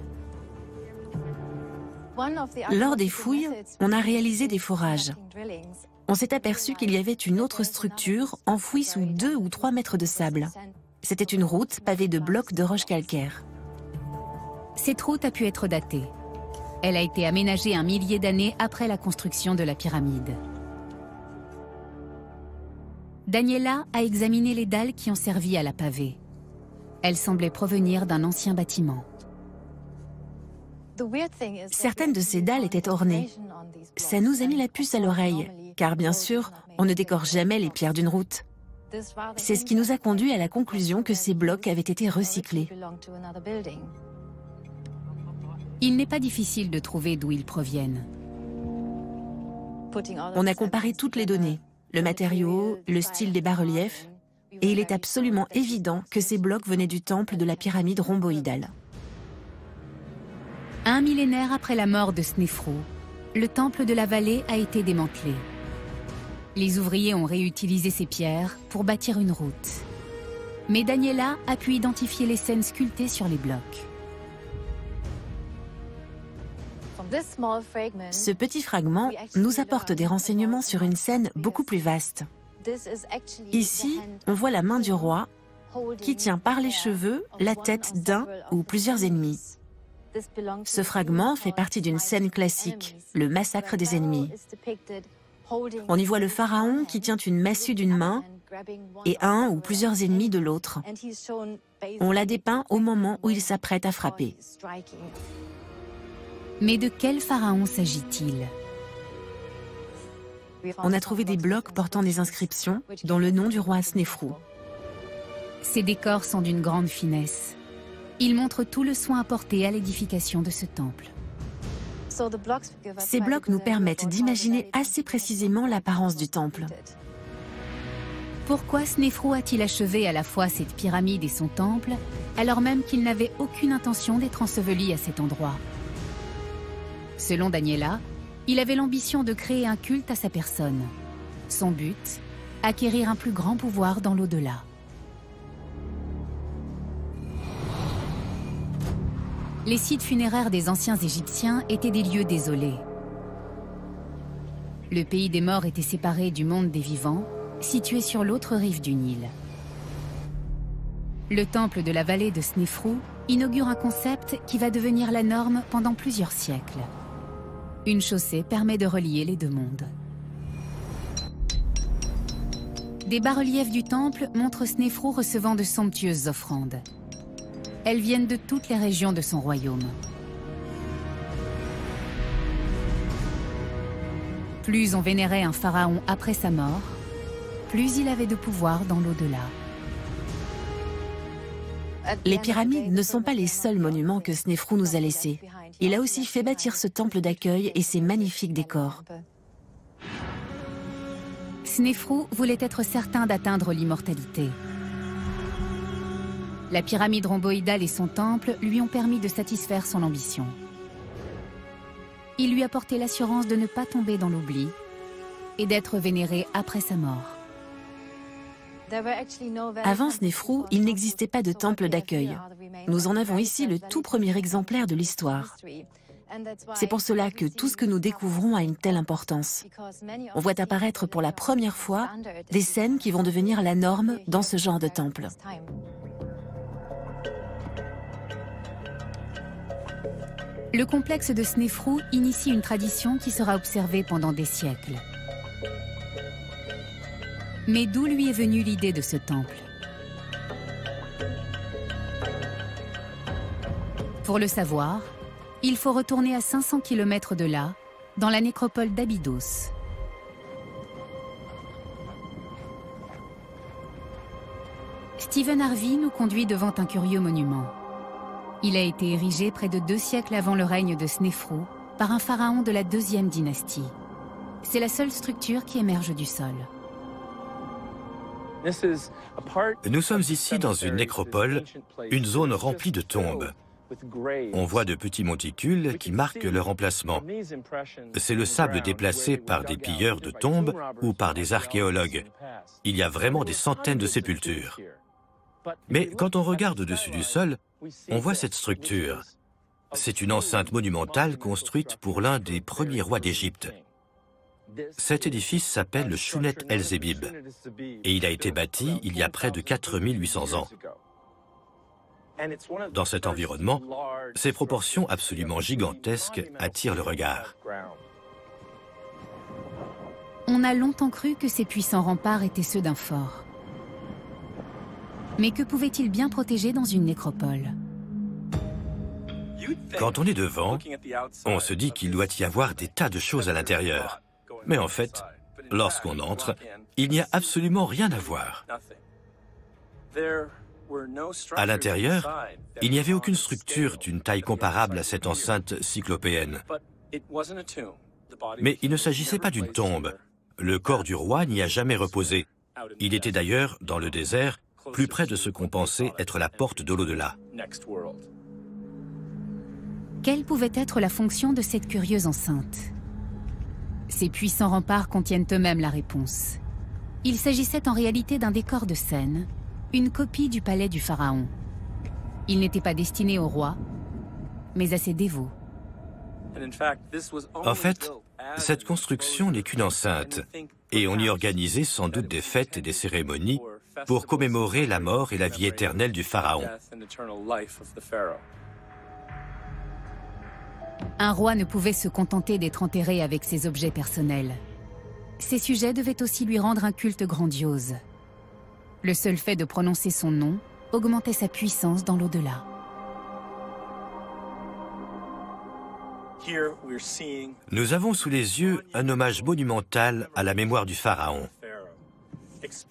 Lors des fouilles, on a réalisé des forages. On s'est aperçu qu'il y avait une autre structure enfouie sous 2 ou 3 mètres de sable. C'était une route pavée de blocs de roches calcaires. Cette route a pu être datée. Elle a été aménagée 1 millier d'années après la construction de la pyramide. Daniela a examiné les dalles qui ont servi à la paver. Elles semblaient provenir d'un ancien bâtiment. Certaines de ces dalles étaient ornées. Ça nous a mis la puce à l'oreille, car bien sûr, on ne décore jamais les pierres d'une route. C'est ce qui nous a conduit à la conclusion que ces blocs avaient été recyclés. Il n'est pas difficile de trouver d'où ils proviennent. On a comparé toutes les données, le matériau, le style des bas-reliefs, et il est absolument évident que ces blocs venaient du temple de la pyramide rhomboïdale. 1 millénaire après la mort de Snéfrou, le temple de la vallée a été démantelé. Les ouvriers ont réutilisé ces pierres pour bâtir une route. Mais Daniela a pu identifier les scènes sculptées sur les blocs. Ce petit fragment nous apporte des renseignements sur une scène beaucoup plus vaste. Ici, on voit la main du roi qui tient par les cheveux la tête d'un ou plusieurs ennemis. Ce fragment fait partie d'une scène classique, le massacre des ennemis. On y voit le pharaon qui tient une massue d'une main et un ou plusieurs ennemis de l'autre. On l'a dépeint au moment où il s'apprête à frapper. Mais de quel pharaon s'agit-il? On a trouvé des blocs portant des inscriptions, dont le nom du roi Snéfrou. Ces décors sont d'une grande finesse. Ils montrent tout le soin apporté à l'édification de ce temple. Ces blocs nous permettent d'imaginer assez précisément l'apparence du temple. Pourquoi Snéfrou a-t-il achevé à la fois cette pyramide et son temple, alors même qu'il n'avait aucune intention d'être enseveli à cet endroit? Selon Daniela, il avait l'ambition de créer un culte à sa personne. Son but, acquérir un plus grand pouvoir dans l'au-delà. Les sites funéraires des anciens Égyptiens étaient des lieux désolés. Le pays des morts était séparé du monde des vivants, situé sur l'autre rive du Nil. Le temple de la vallée de Snéfrou inaugure un concept qui va devenir la norme pendant plusieurs siècles. Une chaussée permet de relier les deux mondes. Des bas-reliefs du temple montrent Snéfrou recevant de somptueuses offrandes. Elles viennent de toutes les régions de son royaume. Plus on vénérait un pharaon après sa mort, plus il avait de pouvoir dans l'au-delà. Les pyramides ne sont pas les seuls monuments que Snéfrou nous a laissés. Il a aussi fait bâtir ce temple d'accueil et ses magnifiques décors. Snéfrou voulait être certain d'atteindre l'immortalité. La pyramide rhomboïdale et son temple lui ont permis de satisfaire son ambition. Il lui a porté l'assurance de ne pas tomber dans l'oubli et d'être vénéré après sa mort. Avant Snéfrou, il n'existait pas de temple d'accueil. Nous en avons ici le tout premier exemplaire de l'histoire. C'est pour cela que tout ce que nous découvrons a une telle importance. On voit apparaître pour la première fois des scènes qui vont devenir la norme dans ce genre de temple. Le complexe de Snéfrou initie une tradition qui sera observée pendant des siècles. Mais d'où lui est venue l'idée de ce temple? Pour le savoir, il faut retourner à 500 km de là, dans la nécropole d'Abydos. Stephen Harvey nous conduit devant un curieux monument. Il a été érigé près de 2 siècles avant le règne de Snéfrou par un pharaon de la 2e dynastie. C'est la seule structure qui émerge du sol. Nous sommes ici dans une nécropole, une zone remplie de tombes. On voit de petits monticules qui marquent leur emplacement. C'est le sable déplacé par des pilleurs de tombes ou par des archéologues. Il y a vraiment des centaines de sépultures. Mais quand on regarde au-dessus du sol, on voit cette structure. C'est une enceinte monumentale construite pour l'un des premiers rois d'Égypte. Cet édifice s'appelle le Chounet el-Zébib et il a été bâti il y a près de 4800 ans. Dans cet environnement, ses proportions absolument gigantesques attirent le regard. On a longtemps cru que ces puissants remparts étaient ceux d'un fort. Mais que pouvait-il bien protéger dans une nécropole? Quand on est devant, on se dit qu'il doit y avoir des tas de choses à l'intérieur. Mais en fait, lorsqu'on entre, il n'y a absolument rien à voir. À l'intérieur, il n'y avait aucune structure d'une taille comparable à cette enceinte cyclopéenne. Mais il ne s'agissait pas d'une tombe. Le corps du roi n'y a jamais reposé. Il était d'ailleurs dans le désert, plus près de ce qu'on pensait être la porte de l'au-delà. Quelle pouvait être la fonction de cette curieuse enceinte? Ces puissants remparts contiennent eux-mêmes la réponse. Il s'agissait en réalité d'un décor de scène, une copie du palais du pharaon. Il n'était pas destiné au roi, mais à ses dévots. En fait, cette construction n'est qu'une enceinte, et on y organisait sans doute des fêtes et des cérémonies pour commémorer la mort et la vie éternelle du pharaon. Un roi ne pouvait se contenter d'être enterré avec ses objets personnels. Ses sujets devaient aussi lui rendre un culte grandiose. Le seul fait de prononcer son nom augmentait sa puissance dans l'au-delà. Nous avons sous les yeux un hommage monumental à la mémoire du pharaon.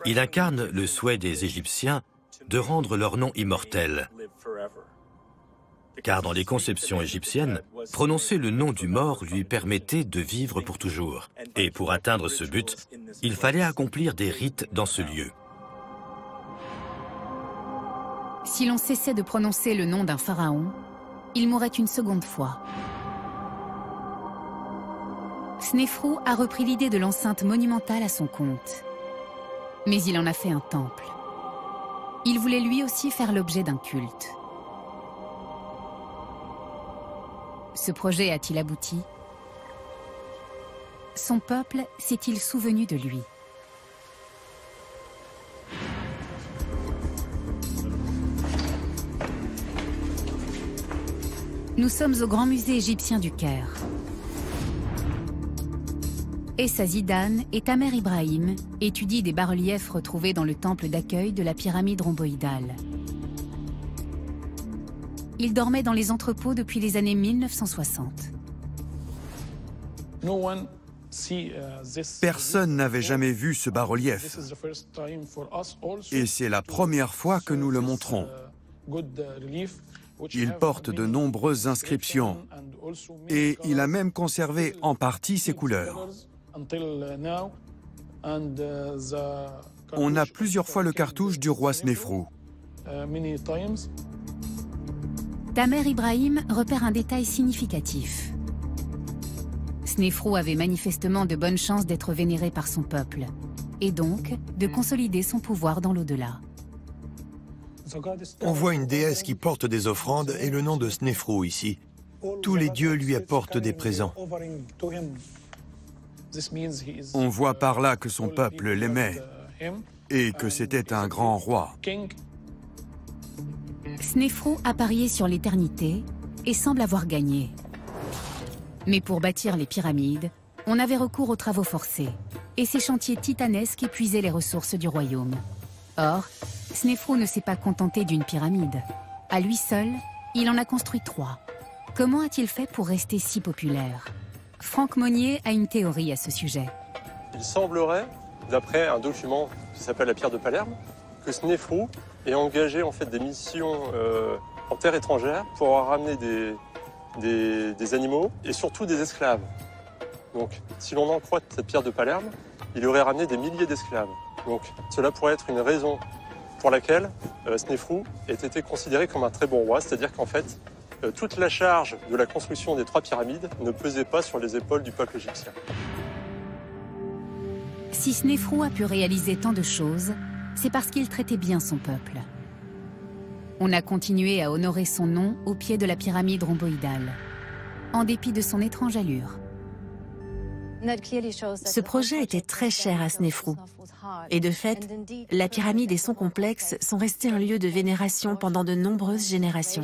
Il incarne le souhait des Égyptiens de rendre leur nom immortel. Car dans les conceptions égyptiennes, prononcer le nom du mort lui permettait de vivre pour toujours. Et pour atteindre ce but, il fallait accomplir des rites dans ce lieu. Si l'on cessait de prononcer le nom d'un pharaon, il mourrait une seconde fois. Snéfrou a repris l'idée de l'enceinte monumentale à son compte. Mais il en a fait un temple. Il voulait lui aussi faire l'objet d'un culte. Ce projet a-t-il abouti? Son peuple s'est-il souvenu de lui? Nous sommes au Grand Musée égyptien du Caire. Essa Zidane et Tamer Ibrahim étudient des bas-reliefs retrouvés dans le temple d'accueil de la pyramide rhomboïdale. Ils dormaient dans les entrepôts depuis les années 1960. Personne n'avait jamais vu ce bas-relief. Et c'est la première fois que nous le montrons. Il porte de nombreuses inscriptions. Et il a même conservé en partie ses couleurs. On a plusieurs fois le cartouche du roi Snefrou. Tamer Ibrahim repère un détail significatif. Snefrou avait manifestement de bonnes chances d'être vénéré par son peuple, et donc de consolider son pouvoir dans l'au-delà. On voit une déesse qui porte des offrandes et le nom de Snefrou ici. Tous les dieux lui apportent des présents. On voit par là que son peuple l'aimait et que c'était un grand roi. Snefrou a parié sur l'éternité et semble avoir gagné. Mais pour bâtir les pyramides, on avait recours aux travaux forcés, et ces chantiers titanesques épuisaient les ressources du royaume. Or, Snefrou ne s'est pas contenté d'une pyramide. À lui seul, il en a construit 3. Comment a-t-il fait pour rester si populaire? Franck Monnier a une théorie à ce sujet. Il semblerait, d'après un document qui s'appelle la pierre de Palerme, que Snefrou ait engagé en fait des missions en terre étrangère pour ramener des animaux et surtout des esclaves. Donc, si l'on en croit cette pierre de Palerme, il aurait ramené des milliers d'esclaves. Donc, cela pourrait être une raison pour laquelle Snefrou ait été considéré comme un très bon roi, c'est-à-dire qu'en fait, toute la charge de la construction des 3 pyramides ne pesait pas sur les épaules du peuple égyptien. Si Snefrou a pu réaliser tant de choses, c'est parce qu'il traitait bien son peuple. On a continué à honorer son nom au pied de la pyramide rhomboïdale, en dépit de son étrange allure. Ce projet était très cher à Snefrou. Et de fait, la pyramide et son complexe sont restés un lieu de vénération pendant de nombreuses générations.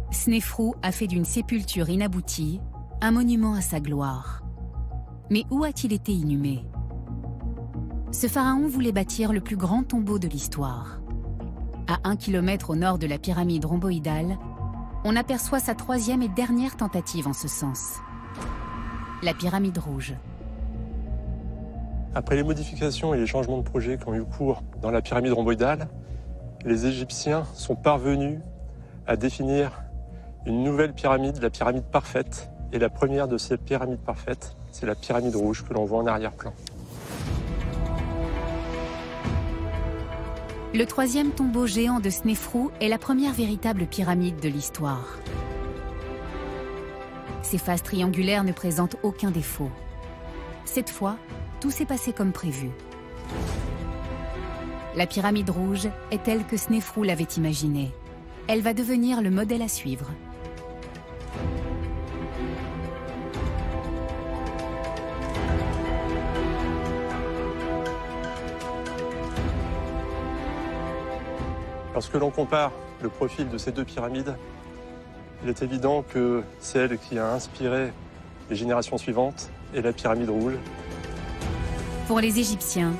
Snefrou a fait d'une sépulture inaboutie un monument à sa gloire. Mais où a-t-il été inhumé? Ce pharaon voulait bâtir le plus grand tombeau de l'histoire. À 1 kilomètre au nord de la pyramide rhomboïdale, on aperçoit sa 3e et dernière tentative en ce sens. La pyramide rouge. Après les modifications et les changements de projet qui ont eu cours dans la pyramide rhomboïdale, les Égyptiens sont parvenus à définir une nouvelle pyramide, la pyramide parfaite. Et la première de ces pyramides parfaites, c'est la pyramide rouge que l'on voit en arrière-plan. Le 3e tombeau géant de Snefrou est la première véritable pyramide de l'histoire. Ses faces triangulaires ne présentent aucun défaut. Cette fois, tout s'est passé comme prévu. La pyramide rouge est telle que Snefrou l'avait imaginée. Elle va devenir le modèle à suivre. Lorsque l'on compare le profil de ces 2 pyramides, il est évident que celle qui a inspiré les générations suivantes est la pyramide rouge. Pour les Égyptiens,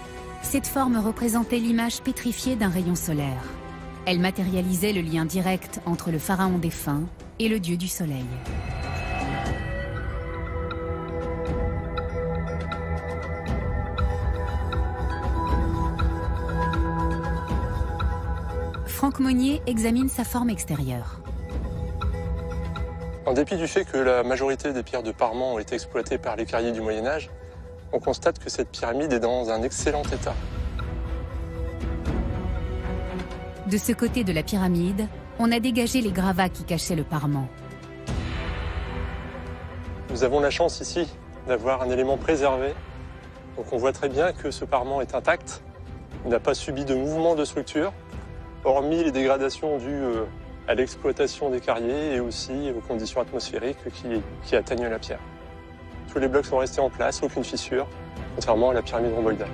cette forme représentait l'image pétrifiée d'un rayon solaire. Elle matérialisait le lien direct entre le pharaon défunt et le dieu du soleil. Franck Monnier examine sa forme extérieure. En dépit du fait que la majorité des pierres de parement ont été exploitées par les carriers du Moyen-Âge, on constate que cette pyramide est dans un excellent état. De ce côté de la pyramide, on a dégagé les gravats qui cachaient le parement. Nous avons la chance ici d'avoir un élément préservé. Donc on voit très bien que ce parement est intact. Il n'a pas subi de mouvement de structure, hormis les dégradations dues à l'exploitation des carriers et aussi aux conditions atmosphériques qui atteignent la pierre. Tous les blocs sont restés en place, aucune fissure, contrairement à la pyramide rhomboïdale.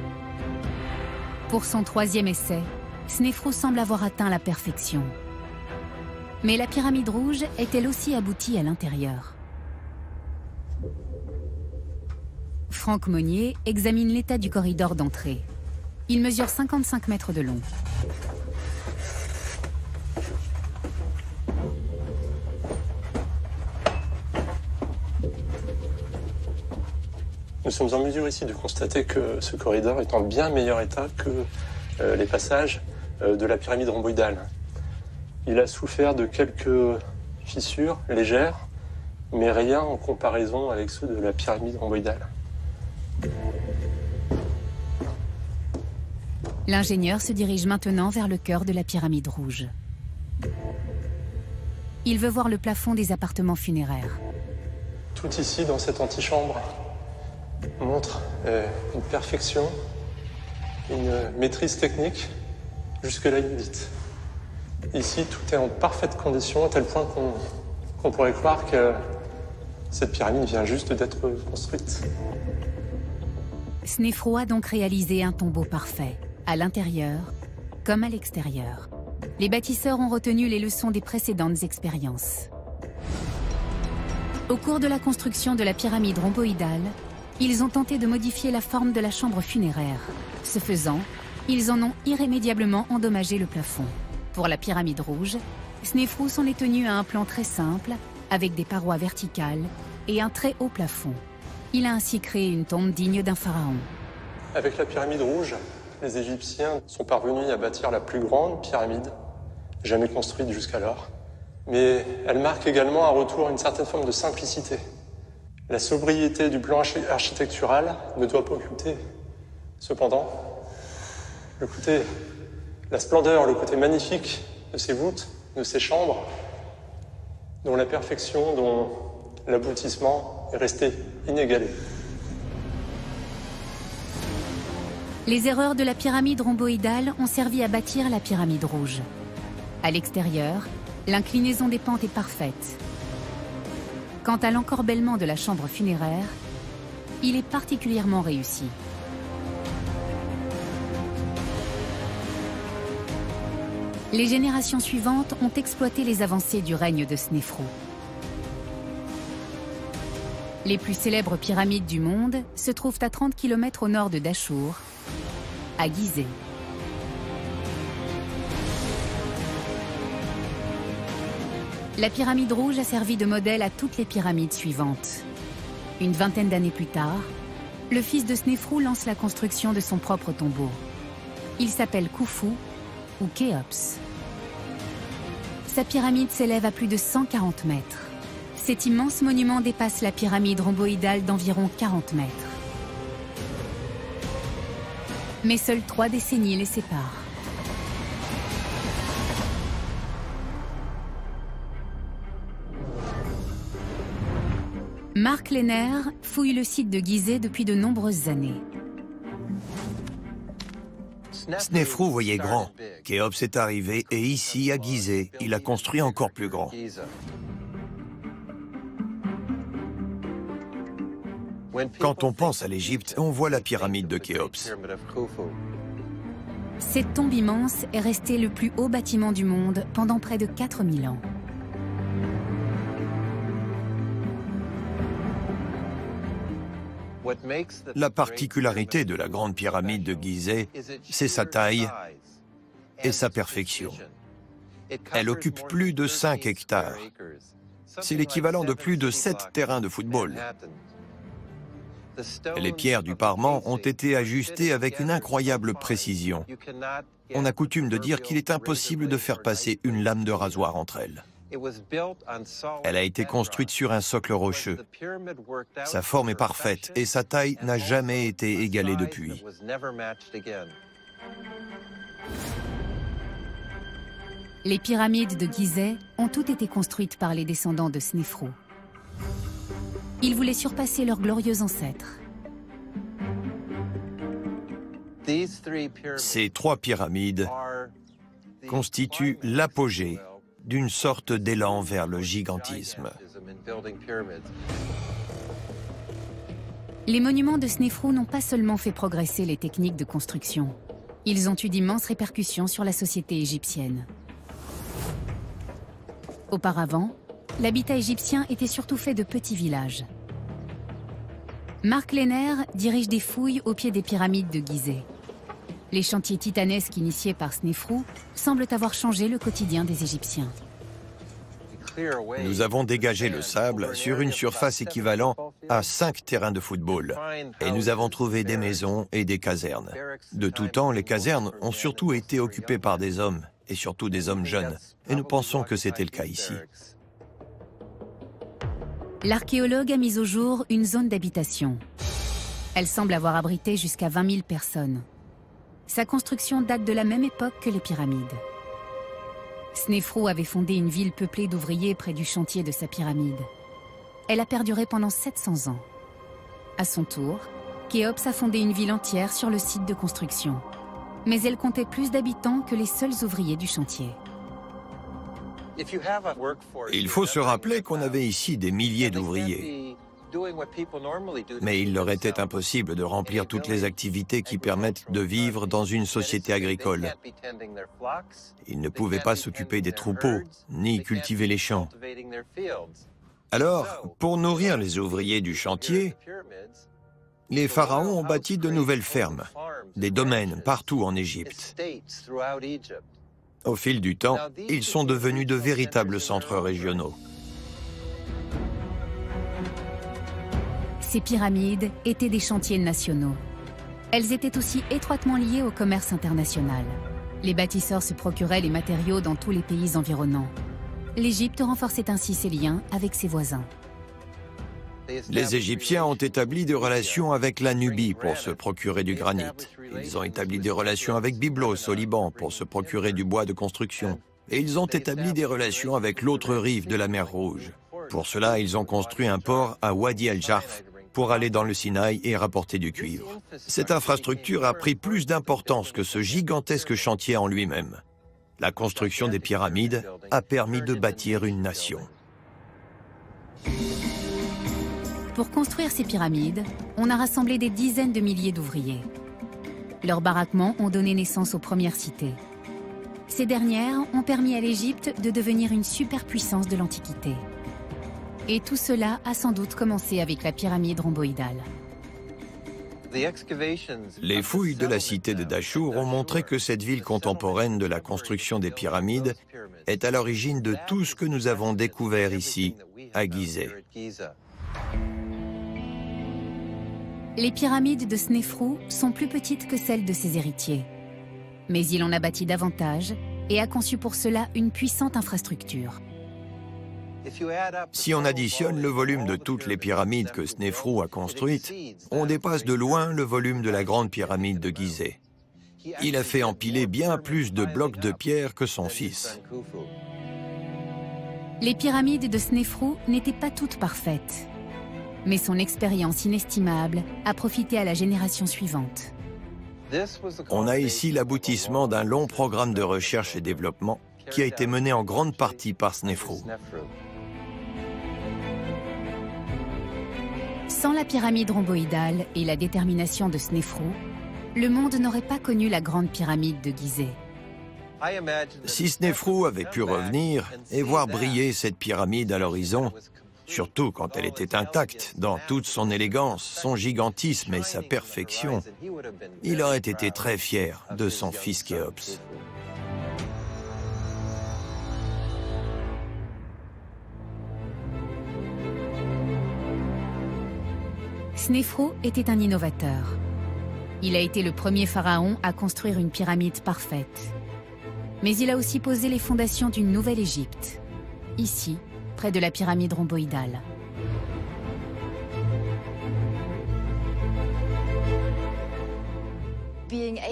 Pour son 3e essai, Snefrou semble avoir atteint la perfection. Mais la pyramide rouge est-elle aussi aboutie à l'intérieur? Franck Monnier examine l'état du corridor d'entrée. Il mesure 55 mètres de long. Nous sommes en mesure ici de constater que ce corridor est en bien meilleur état que les passages de la pyramide rhomboïdale. Il a souffert de quelques fissures légères, mais rien en comparaison avec ceux de la pyramide rhomboïdale. L'ingénieur se dirige maintenant vers le cœur de la pyramide rouge. Il veut voir le plafond des appartements funéraires. Tout ici, dans cette antichambre, montre une perfection, une maîtrise technique, jusque-là inédite. Ici, tout est en parfaite condition, à tel point qu'on pourrait croire que cette pyramide vient juste d'être construite. Snefrou a donc réalisé un tombeau parfait, à l'intérieur comme à l'extérieur. Les bâtisseurs ont retenu les leçons des précédentes expériences. Au cours de la construction de la pyramide rhomboïdale, ils ont tenté de modifier la forme de la chambre funéraire. Ce faisant, ils en ont irrémédiablement endommagé le plafond. Pour la pyramide rouge, Snefrou s'en est tenu à un plan très simple, avec des parois verticales et un très haut plafond. Il a ainsi créé une tombe digne d'un pharaon. Avec la pyramide rouge, les Égyptiens sont parvenus à bâtir la plus grande pyramide jamais construite jusqu'alors. Mais elle marque également un retour à une certaine forme de simplicité. La sobriété du plan architectural ne doit pas occulter. Cependant, la splendeur, le côté magnifique de ces voûtes, de ces chambres, dont la perfection, dont l'aboutissement est resté inégalé. Les erreurs de la pyramide rhomboïdale ont servi à bâtir la pyramide rouge. À l'extérieur, l'inclinaison des pentes est parfaite. Quant à l'encorbellement de la chambre funéraire, il est particulièrement réussi. Les générations suivantes ont exploité les avancées du règne de Snefrou. Les plus célèbres pyramides du monde se trouvent à 30 km au nord de Dachour, à Gizeh. La pyramide rouge a servi de modèle à toutes les pyramides suivantes. Une vingtaine d'années plus tard, le fils de Snefrou lance la construction de son propre tombeau. Il s'appelle Khufu ou Khéops. Sa pyramide s'élève à plus de 140 mètres. Cet immense monument dépasse la pyramide rhomboïdale d'environ 40 mètres. Mais seules 3 décennies les séparent. Mark Lehner fouille le site de Gizeh depuis de nombreuses années. Snefrou voyait grand. Khéops est arrivé et ici, à Gizeh, il a construit encore plus grand. Quand on pense à l'Égypte, on voit la pyramide de Khéops. Cette tombe immense est restée le plus haut bâtiment du monde pendant près de 4000 ans. La particularité de la grande pyramide de Gizeh, c'est sa taille et sa perfection. Elle occupe plus de 5 hectares. C'est l'équivalent de plus de 7 terrains de football. Les pierres du parement ont été ajustées avec une incroyable précision. On a coutume de dire qu'il est impossible de faire passer une lame de rasoir entre elles. Elle a été construite sur un socle rocheux. Sa forme est parfaite et sa taille n'a jamais été égalée depuis. Les pyramides de Gizeh ont toutes été construites par les descendants de Snefrou. Ils voulaient surpasser leurs glorieux ancêtres. Ces 3 pyramides constituent l'apogée d'une sorte d'élan vers le gigantisme. Les monuments de Snefrou n'ont pas seulement fait progresser les techniques de construction. Ils ont eu d'immenses répercussions sur la société égyptienne. Auparavant, l'habitat égyptien était surtout fait de petits villages. Mark Lehner dirige des fouilles au pied des pyramides de Gizeh. Les chantiers titanesques initiés par Snéfrou semblent avoir changé le quotidien des Égyptiens. Nous avons dégagé le sable sur une surface équivalente à 5 terrains de football. Et nous avons trouvé des maisons et des casernes. De tout temps, les casernes ont surtout été occupées par des hommes, et surtout des hommes jeunes. Et nous pensons que c'était le cas ici. L'archéologue a mis au jour une zone d'habitation. Elle semble avoir abrité jusqu'à 20 000 personnes. Sa construction date de la même époque que les pyramides. Snéfrou avait fondé une ville peuplée d'ouvriers près du chantier de sa pyramide. Elle a perduré pendant 700 ans. À son tour, Khéops a fondé une ville entière sur le site de construction. Mais elle comptait plus d'habitants que les seuls ouvriers du chantier. Il faut se rappeler qu'on avait ici des milliers d'ouvriers. Mais il leur était impossible de remplir toutes les activités qui permettent de vivre dans une société agricole. Ils ne pouvaient pas s'occuper des troupeaux, ni cultiver les champs. Alors, pour nourrir les ouvriers du chantier, les pharaons ont bâti de nouvelles fermes, des domaines partout en Égypte. Au fil du temps, ils sont devenus de véritables centres régionaux. Ces pyramides étaient des chantiers nationaux. Elles étaient aussi étroitement liées au commerce international. Les bâtisseurs se procuraient les matériaux dans tous les pays environnants. L'Égypte renforçait ainsi ses liens avec ses voisins. Les Égyptiens ont établi des relations avec la Nubie pour se procurer du granit. Ils ont établi des relations avec Byblos au Liban pour se procurer du bois de construction. Et ils ont établi des relations avec l'autre rive de la mer Rouge. Pour cela, ils ont construit un port à Wadi el-Jarf pour aller dans le Sinaï et rapporter du cuivre. Cette infrastructure a pris plus d'importance que ce gigantesque chantier en lui-même. La construction des pyramides a permis de bâtir une nation. Pour construire ces pyramides, on a rassemblé des dizaines de milliers d'ouvriers. Leurs baraquements ont donné naissance aux premières cités. Ces dernières ont permis à l'Égypte de devenir une superpuissance de l'Antiquité. Et tout cela a sans doute commencé avec la pyramide rhomboïdale. Les fouilles de la cité de Dachour ont montré que cette ville contemporaine de la construction des pyramides est à l'origine de tout ce que nous avons découvert ici, à Gizeh. Les pyramides de Snéfrou sont plus petites que celles de ses héritiers. Mais il en a bâti davantage et a conçu pour cela une puissante infrastructure. Si on additionne le volume de toutes les pyramides que Snéfrou a construites, on dépasse de loin le volume de la grande pyramide de Gizeh. Il a fait empiler bien plus de blocs de pierre que son fils. Les pyramides de Snéfrou n'étaient pas toutes parfaites. Mais son expérience inestimable a profité à la génération suivante. On a ici l'aboutissement d'un long programme de recherche et développement qui a été mené en grande partie par Snéfrou. Sans la pyramide rhomboïdale et la détermination de Snéfrou, le monde n'aurait pas connu la grande pyramide de Gizeh. Si Snéfrou avait pu revenir et voir briller cette pyramide à l'horizon, surtout quand elle était intacte, dans toute son élégance, son gigantisme et sa perfection, il aurait été très fier de son fils Khéops. Snéfrou était un innovateur. Il a été le premier pharaon à construire une pyramide parfaite. Mais il a aussi posé les fondations d'une nouvelle Égypte, ici, près de la pyramide rhomboïdale.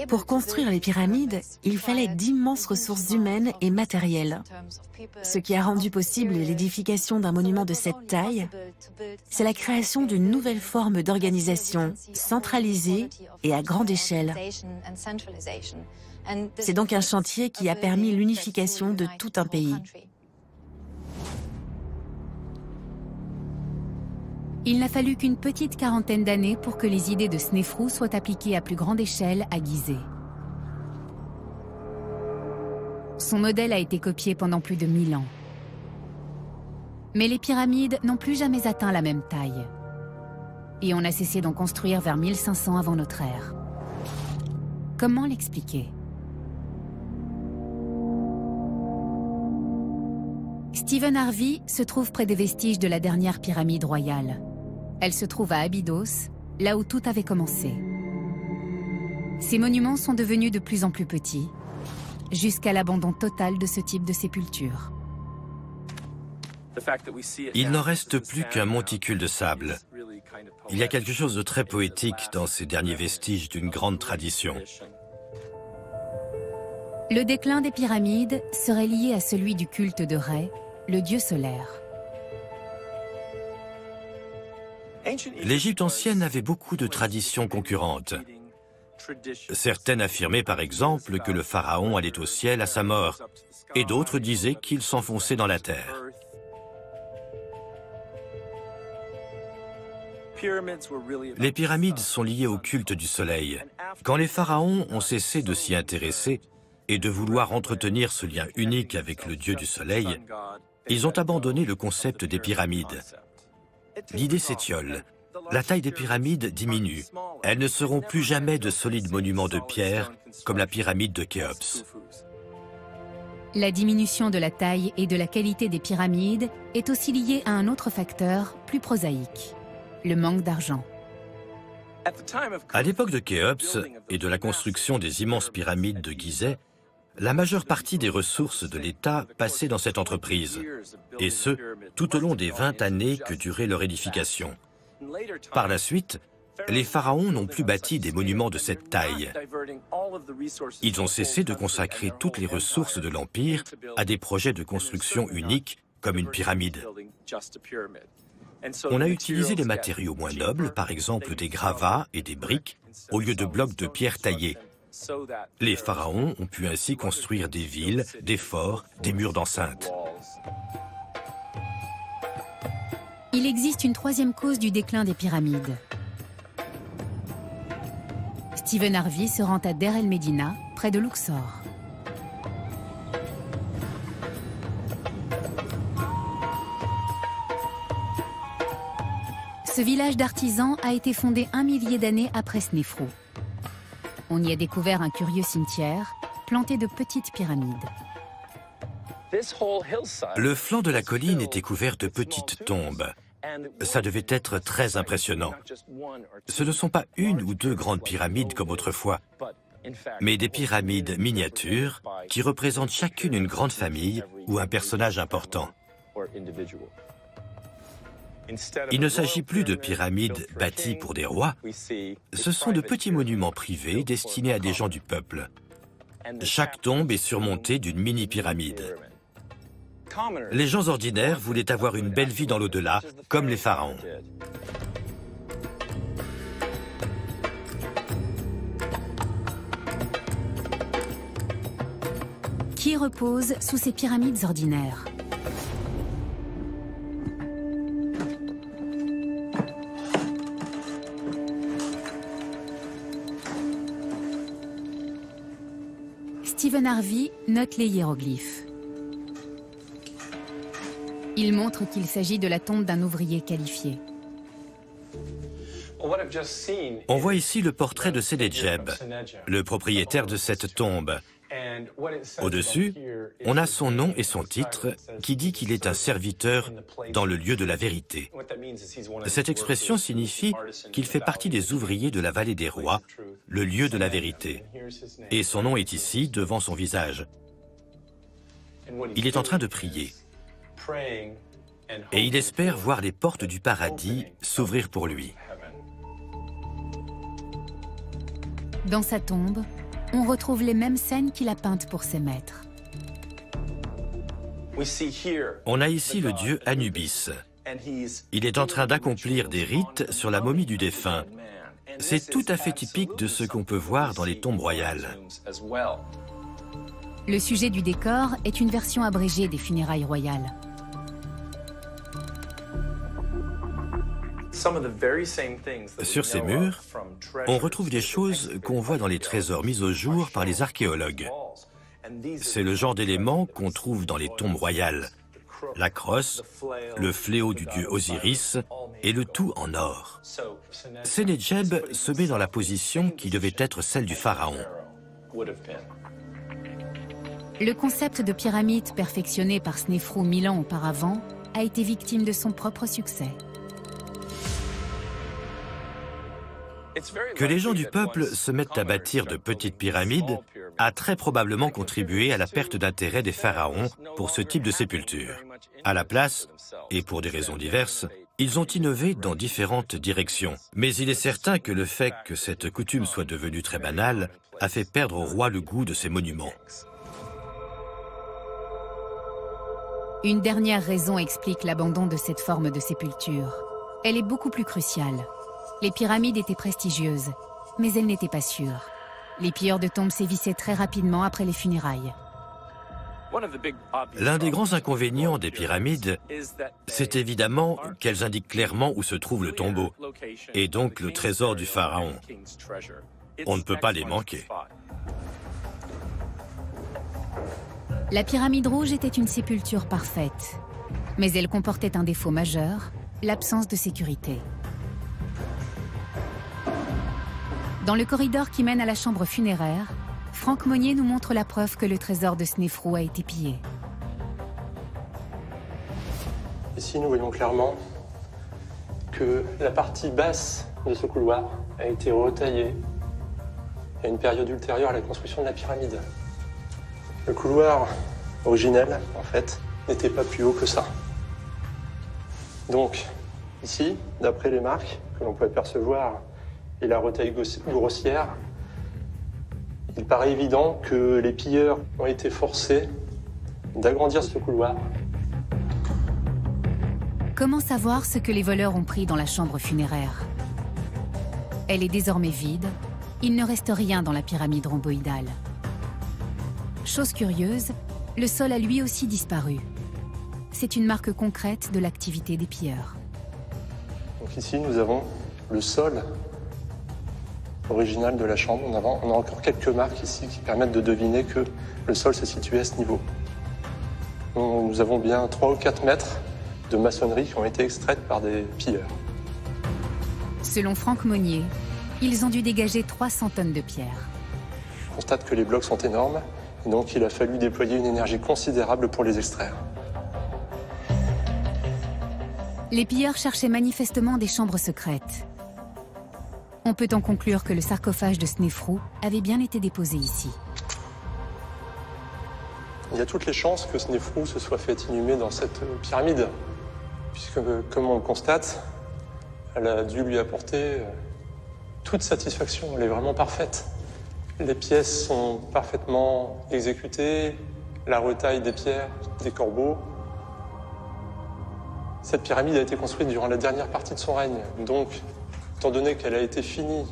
Pour construire les pyramides, il fallait d'immenses ressources humaines et matérielles. Ce qui a rendu possible l'édification d'un monument de cette taille, c'est la création d'une nouvelle forme d'organisation, centralisée et à grande échelle. C'est donc un chantier qui a permis l'unification de tout un pays. Il n'a fallu qu'une petite quarantaine d'années pour que les idées de Snéfrou soient appliquées à plus grande échelle à Gizeh. Son modèle a été copié pendant plus de 1000 ans. Mais les pyramides n'ont plus jamais atteint la même taille. Et on a cessé d'en construire vers 1500 avant notre ère. Comment l'expliquer? Stephen Harvey se trouve près des vestiges de la dernière pyramide royale. Elle se trouve à Abydos, là où tout avait commencé. Ces monuments sont devenus de plus en plus petits, jusqu'à l'abandon total de ce type de sépulture. Il n'en reste plus qu'un monticule de sable. Il y a quelque chose de très poétique dans ces derniers vestiges d'une grande tradition. Le déclin des pyramides serait lié à celui du culte de Rê, le dieu solaire. L'Égypte ancienne avait beaucoup de traditions concurrentes. Certaines affirmaient par exemple que le pharaon allait au ciel à sa mort, et d'autres disaient qu'il s'enfonçait dans la terre. Les pyramides sont liées au culte du soleil. Quand les pharaons ont cessé de s'y intéresser et de vouloir entretenir ce lien unique avec le dieu du soleil, ils ont abandonné le concept des pyramides. L'idée s'étiole. La taille des pyramides diminue. Elles ne seront plus jamais de solides monuments de pierre comme la pyramide de Khéops. La diminution de la taille et de la qualité des pyramides est aussi liée à un autre facteur plus prosaïque, le manque d'argent. À l'époque de Khéops et de la construction des immenses pyramides de Gizeh, la majeure partie des ressources de l'État passaient dans cette entreprise, et ce, tout au long des 20 années que durait leur édification. Par la suite, les pharaons n'ont plus bâti des monuments de cette taille. Ils ont cessé de consacrer toutes les ressources de l'Empire à des projets de construction uniques comme une pyramide. On a utilisé des matériaux moins nobles, par exemple des gravats et des briques, au lieu de blocs de pierre taillés. Les pharaons ont pu ainsi construire des villes, des forts, des murs d'enceinte. Il existe une troisième cause du déclin des pyramides. Stephen Harvey se rend à Der el-Médina, près de Luxor. Ce village d'artisans a été fondé 1 millier d'années après Snéfrou. On y a découvert un curieux cimetière, planté de petites pyramides. Le flanc de la colline était couvert de petites tombes. Ça devait être très impressionnant. Ce ne sont pas une ou deux grandes pyramides comme autrefois, mais des pyramides miniatures qui représentent chacune une grande famille ou un personnage important. Il ne s'agit plus de pyramides bâties pour des rois. Ce sont de petits monuments privés destinés à des gens du peuple. Chaque tombe est surmontée d'une mini-pyramide. Les gens ordinaires voulaient avoir une belle vie dans l'au-delà, comme les pharaons. Qui repose sous ces pyramides ordinaires? Stephen Harvey note les hiéroglyphes. Il montre qu'il s'agit de la tombe d'un ouvrier qualifié. On voit ici le portrait de Sénédjeb, le propriétaire de cette tombe. Au-dessus, on a son nom et son titre qui dit qu'il est un serviteur dans le lieu de la vérité. Cette expression signifie qu'il fait partie des ouvriers de la vallée des rois, le lieu de la vérité. Et son nom est ici, devant son visage. Il est en train de prier. Et il espère voir les portes du paradis s'ouvrir pour lui. Dans sa tombe, on retrouve les mêmes scènes qu'il a peintes pour ses maîtres. On a ici le dieu Anubis. Il est en train d'accomplir des rites sur la momie du défunt. C'est tout à fait typique de ce qu'on peut voir dans les tombes royales. Le sujet du décor est une version abrégée des funérailles royales. Sur ces murs, on retrouve des choses qu'on voit dans les trésors mis au jour par les archéologues. C'est le genre d'éléments qu'on trouve dans les tombes royales. la crosse, le fléau du dieu Osiris, et le tout en or. Sénécheb se met dans la position qui devait être celle du pharaon. Le concept de pyramide perfectionné par Snéfrou 1000 ans auparavant a été victime de son propre succès. Que les gens du peuple se mettent à bâtir de petites pyramides a très probablement contribué à la perte d'intérêt des pharaons pour ce type de sépulture. À la place, et pour des raisons diverses, ils ont innové dans différentes directions. Mais il est certain que le fait que cette coutume soit devenue très banale a fait perdre au roi le goût de ces monuments. Une dernière raison explique l'abandon de cette forme de sépulture. Elle est beaucoup plus cruciale. Les pyramides étaient prestigieuses, mais elles n'étaient pas sûres. Les pilleurs de tombes sévissaient très rapidement après les funérailles. L'un des grands inconvénients des pyramides, c'est évidemment qu'elles indiquent clairement où se trouve le tombeau, et donc le trésor du pharaon. On ne peut pas les manquer. La pyramide rouge était une sépulture parfaite, mais elle comportait un défaut majeur, l'absence de sécurité. Dans le corridor qui mène à la chambre funéraire, Franck Monnier nous montre la preuve que le trésor de Snéfrou a été pillé. Ici, nous voyons clairement que la partie basse de ce couloir a été retaillée à une période ultérieure à la construction de la pyramide. Le couloir originel, en fait, n'était pas plus haut que ça. Donc, ici, d'après les marques que l'on peut apercevoir et la retaille grossière, il paraît évident que les pilleurs ont été forcés d'agrandir ce couloir. Comment savoir ce que les voleurs ont pris dans la chambre funéraire? Elle est désormais vide, il ne reste rien dans la pyramide rhomboïdale. Chose curieuse, le sol a lui aussi disparu. C'est une marque concrète de l'activité des pilleurs. Donc ici, nous avons le sol original de la chambre. On a encore quelques marques ici qui permettent de deviner que le sol se situait à ce niveau. Nous avons bien 3 ou 4 mètres de maçonnerie qui ont été extraites par des pilleurs. Selon Franck Monnier, ils ont dû dégager 300 tonnes de pierre. On constate que les blocs sont énormes, et donc il a fallu déployer une énergie considérable pour les extraire. Les pilleurs cherchaient manifestement des chambres secrètes. On peut en conclure que le sarcophage de Snéfrou avait bien été déposé ici. Il y a toutes les chances que Snéfrou se soit fait inhumer dans cette pyramide, puisque, comme on le constate, elle a dû lui apporter toute satisfaction. Elle est vraiment parfaite. Les pièces sont parfaitement exécutées, la retaille des pierres, des corbeaux. Cette pyramide a été construite durant la dernière partie de son règne, donc étant donné qu'elle a été finie,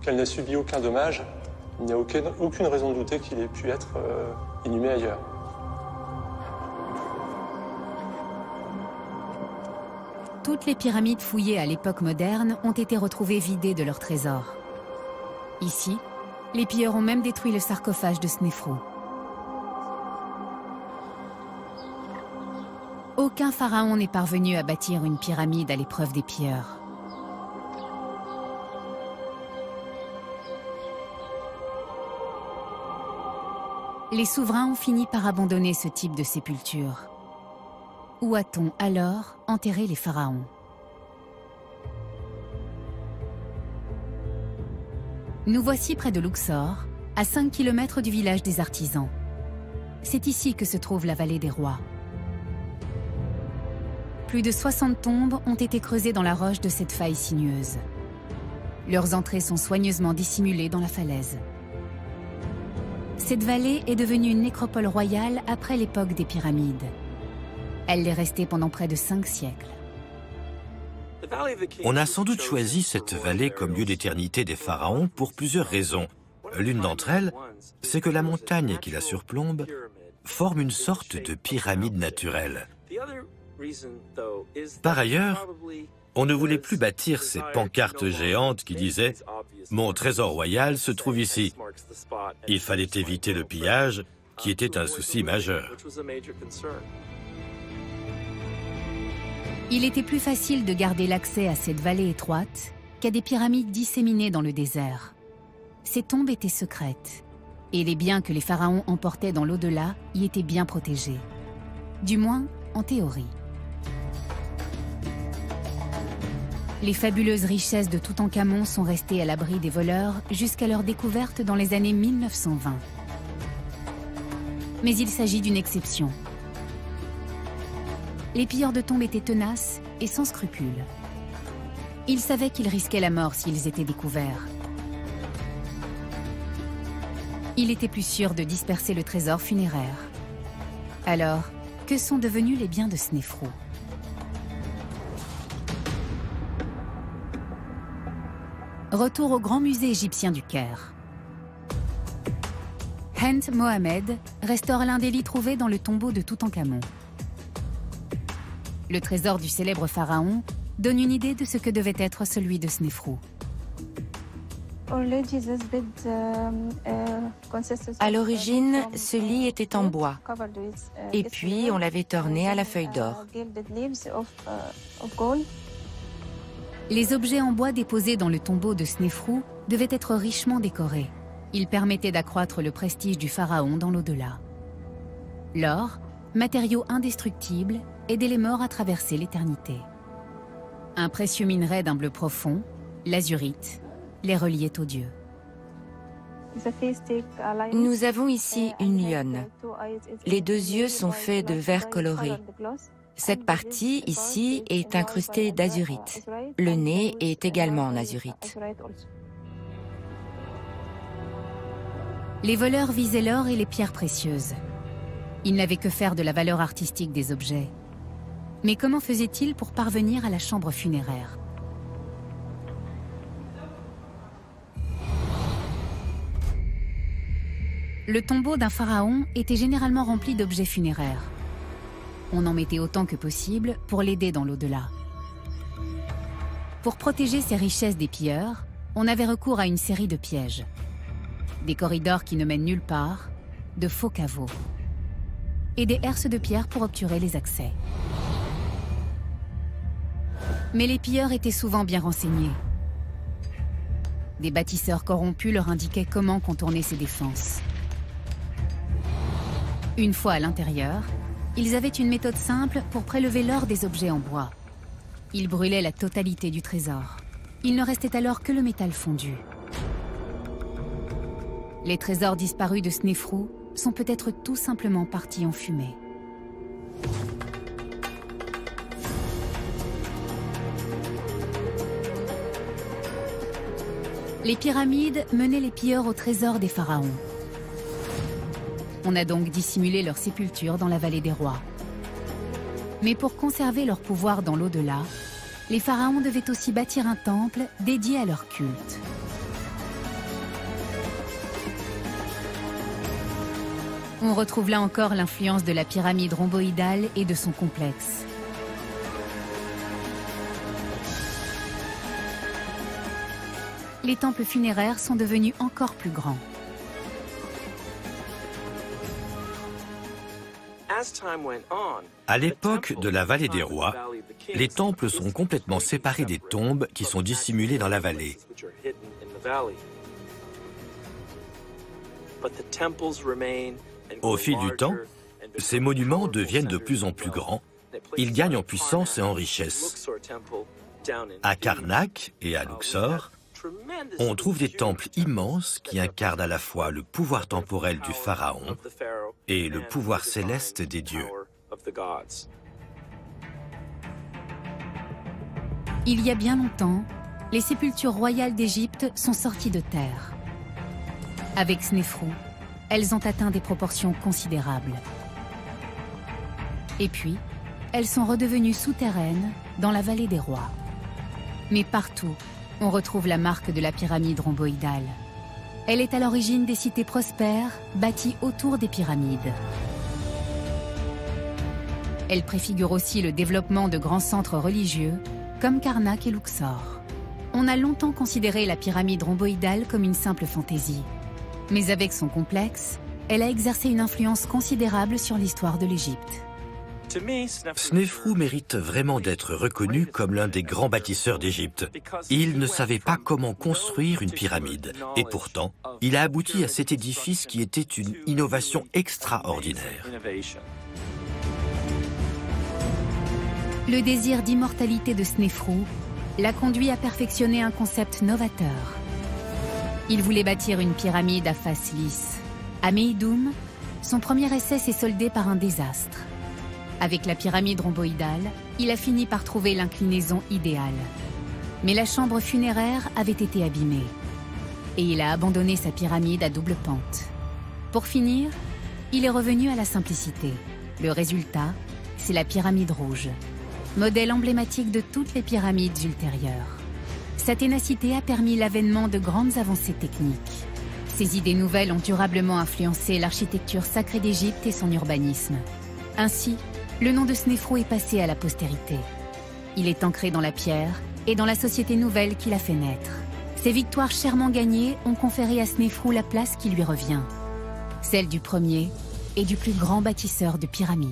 qu'elle n'a subi aucun dommage, il n'y a aucune raison de douter qu'il ait pu être inhumé ailleurs. Toutes les pyramides fouillées à l'époque moderne ont été retrouvées vidées de leurs trésors. Ici, les pilleurs ont même détruit le sarcophage de Snéfrou. Aucun pharaon n'est parvenu à bâtir une pyramide à l'épreuve des pilleurs. Les souverains ont fini par abandonner ce type de sépulture. Où a-t-on alors enterré les pharaons? Nous voici près de Luxor, à 5 km du village des artisans. C'est ici que se trouve la vallée des rois. Plus de 60 tombes ont été creusées dans la roche de cette faille sinueuse. Leurs entrées sont soigneusement dissimulées dans la falaise. Cette vallée est devenue une nécropole royale après l'époque des pyramides. Elle est restée pendant près de 5 siècles. On a sans doute choisi cette vallée comme lieu d'éternité des pharaons pour plusieurs raisons. L'une d'entre elles, c'est que la montagne qui la surplombe forme une sorte de pyramide naturelle. Par ailleurs, on ne voulait plus bâtir ces pancartes géantes qui disaient « Mon trésor royal se trouve ici ». Il fallait éviter le pillage, qui était un souci majeur. Il était plus facile de garder l'accès à cette vallée étroite qu'à des pyramides disséminées dans le désert. Ces tombes étaient secrètes, et les biens que les pharaons emportaient dans l'au-delà y étaient bien protégés. Du moins, en théorie. Les fabuleuses richesses de Toutankhamon sont restées à l'abri des voleurs jusqu'à leur découverte dans les années 1920. Mais il s'agit d'une exception. Les pilleurs de tombes étaient tenaces et sans scrupules. Ils savaient qu'ils risquaient la mort s'ils étaient découverts. Il était plus sûr de disperser le trésor funéraire. Alors, que sont devenus les biens de Snéfrou? Retour au grand musée égyptien du Caire. Hent Mohamed restaure l'un des lits trouvés dans le tombeau de Toutankhamon. Le trésor du célèbre pharaon donne une idée de ce que devait être celui de Snéfrou. À l'origine, ce lit était en bois, et puis on l'avait orné à la feuille d'or. Les objets en bois déposés dans le tombeau de Snéfrou devaient être richement décorés. Ils permettaient d'accroître le prestige du pharaon dans l'au-delà. L'or, matériau indestructible, aidait les morts à traverser l'éternité. Un précieux minerai d'un bleu profond, l'azurite, les reliait aux dieux. Nous avons ici une lionne. Les deux yeux sont faits de verre coloré. Cette partie ici est incrustée d'azurite. Le nez est également en azurite. Les voleurs visaient l'or et les pierres précieuses. Ils n'avaient que faire de la valeur artistique des objets. Mais comment faisaient-ils pour parvenir à la chambre funéraire? Le tombeau d'un pharaon était généralement rempli d'objets funéraires. On en mettait autant que possible pour l'aider dans l'au-delà. Pour protéger ces richesses des pilleurs, on avait recours à une série de pièges. Des corridors qui ne mènent nulle part, de faux caveaux. Et des herses de pierre pour obturer les accès. Mais les pilleurs étaient souvent bien renseignés. Des bâtisseurs corrompus leur indiquaient comment contourner ces défenses. Une fois à l'intérieur, ils avaient une méthode simple pour prélever l'or des objets en bois. Ils brûlaient la totalité du trésor. Il ne restait alors que le métal fondu. Les trésors disparus de Snéfrou sont peut-être tout simplement partis en fumée. Les pyramides menaient les pilleurs au trésor des pharaons. On a donc dissimulé leur sépulture dans la vallée des rois. Mais pour conserver leur pouvoir dans l'au-delà, les pharaons devaient aussi bâtir un temple dédié à leur culte. On retrouve là encore l'influence de la pyramide rhomboïdale et de son complexe. Les temples funéraires sont devenus encore plus grands. À l'époque de la vallée des rois, les temples sont complètement séparés des tombes qui sont dissimulées dans la vallée. Au fil du temps, ces monuments deviennent de plus en plus grands. Ils gagnent en puissance et en richesse. À Karnak et à Luxor, on trouve des temples immenses qui incarnent à la fois le pouvoir temporel du pharaon et le pouvoir céleste des dieux. Il y a bien longtemps, les sépultures royales d'Égypte sont sorties de terre. Avec Snéfrou, elles ont atteint des proportions considérables. Et puis, elles sont redevenues souterraines dans la vallée des rois. Mais partout, on retrouve la marque de la pyramide rhomboïdale. Elle est à l'origine des cités prospères bâties autour des pyramides. Elle préfigure aussi le développement de grands centres religieux comme Karnak et Luxor. On a longtemps considéré la pyramide rhomboïdale comme une simple fantaisie. Mais avec son complexe, elle a exercé une influence considérable sur l'histoire de l'Égypte. Snéfrou mérite vraiment d'être reconnu comme l'un des grands bâtisseurs d'Égypte. Il ne savait pas comment construire une pyramide, et pourtant, il a abouti à cet édifice qui était une innovation extraordinaire. Le désir d'immortalité de Snéfrou l'a conduit à perfectionner un concept novateur. Il voulait bâtir une pyramide à face lisse. À Meydoum, son premier essai s'est soldé par un désastre. Avec la pyramide rhomboïdale, il a fini par trouver l'inclinaison idéale. Mais la chambre funéraire avait été abîmée. Et il a abandonné sa pyramide à double pente. Pour finir, il est revenu à la simplicité. Le résultat, c'est la pyramide rouge, modèle emblématique de toutes les pyramides ultérieures. Sa ténacité a permis l'avènement de grandes avancées techniques. Ses idées nouvelles ont durablement influencé l'architecture sacrée d'Égypte et son urbanisme. Ainsi, le nom de Snéfrou est passé à la postérité. Il est ancré dans la pierre et dans la société nouvelle qu'il a fait naître. Ces victoires chèrement gagnées ont conféré à Snéfrou la place qui lui revient, celle du premier et du plus grand bâtisseur de pyramides.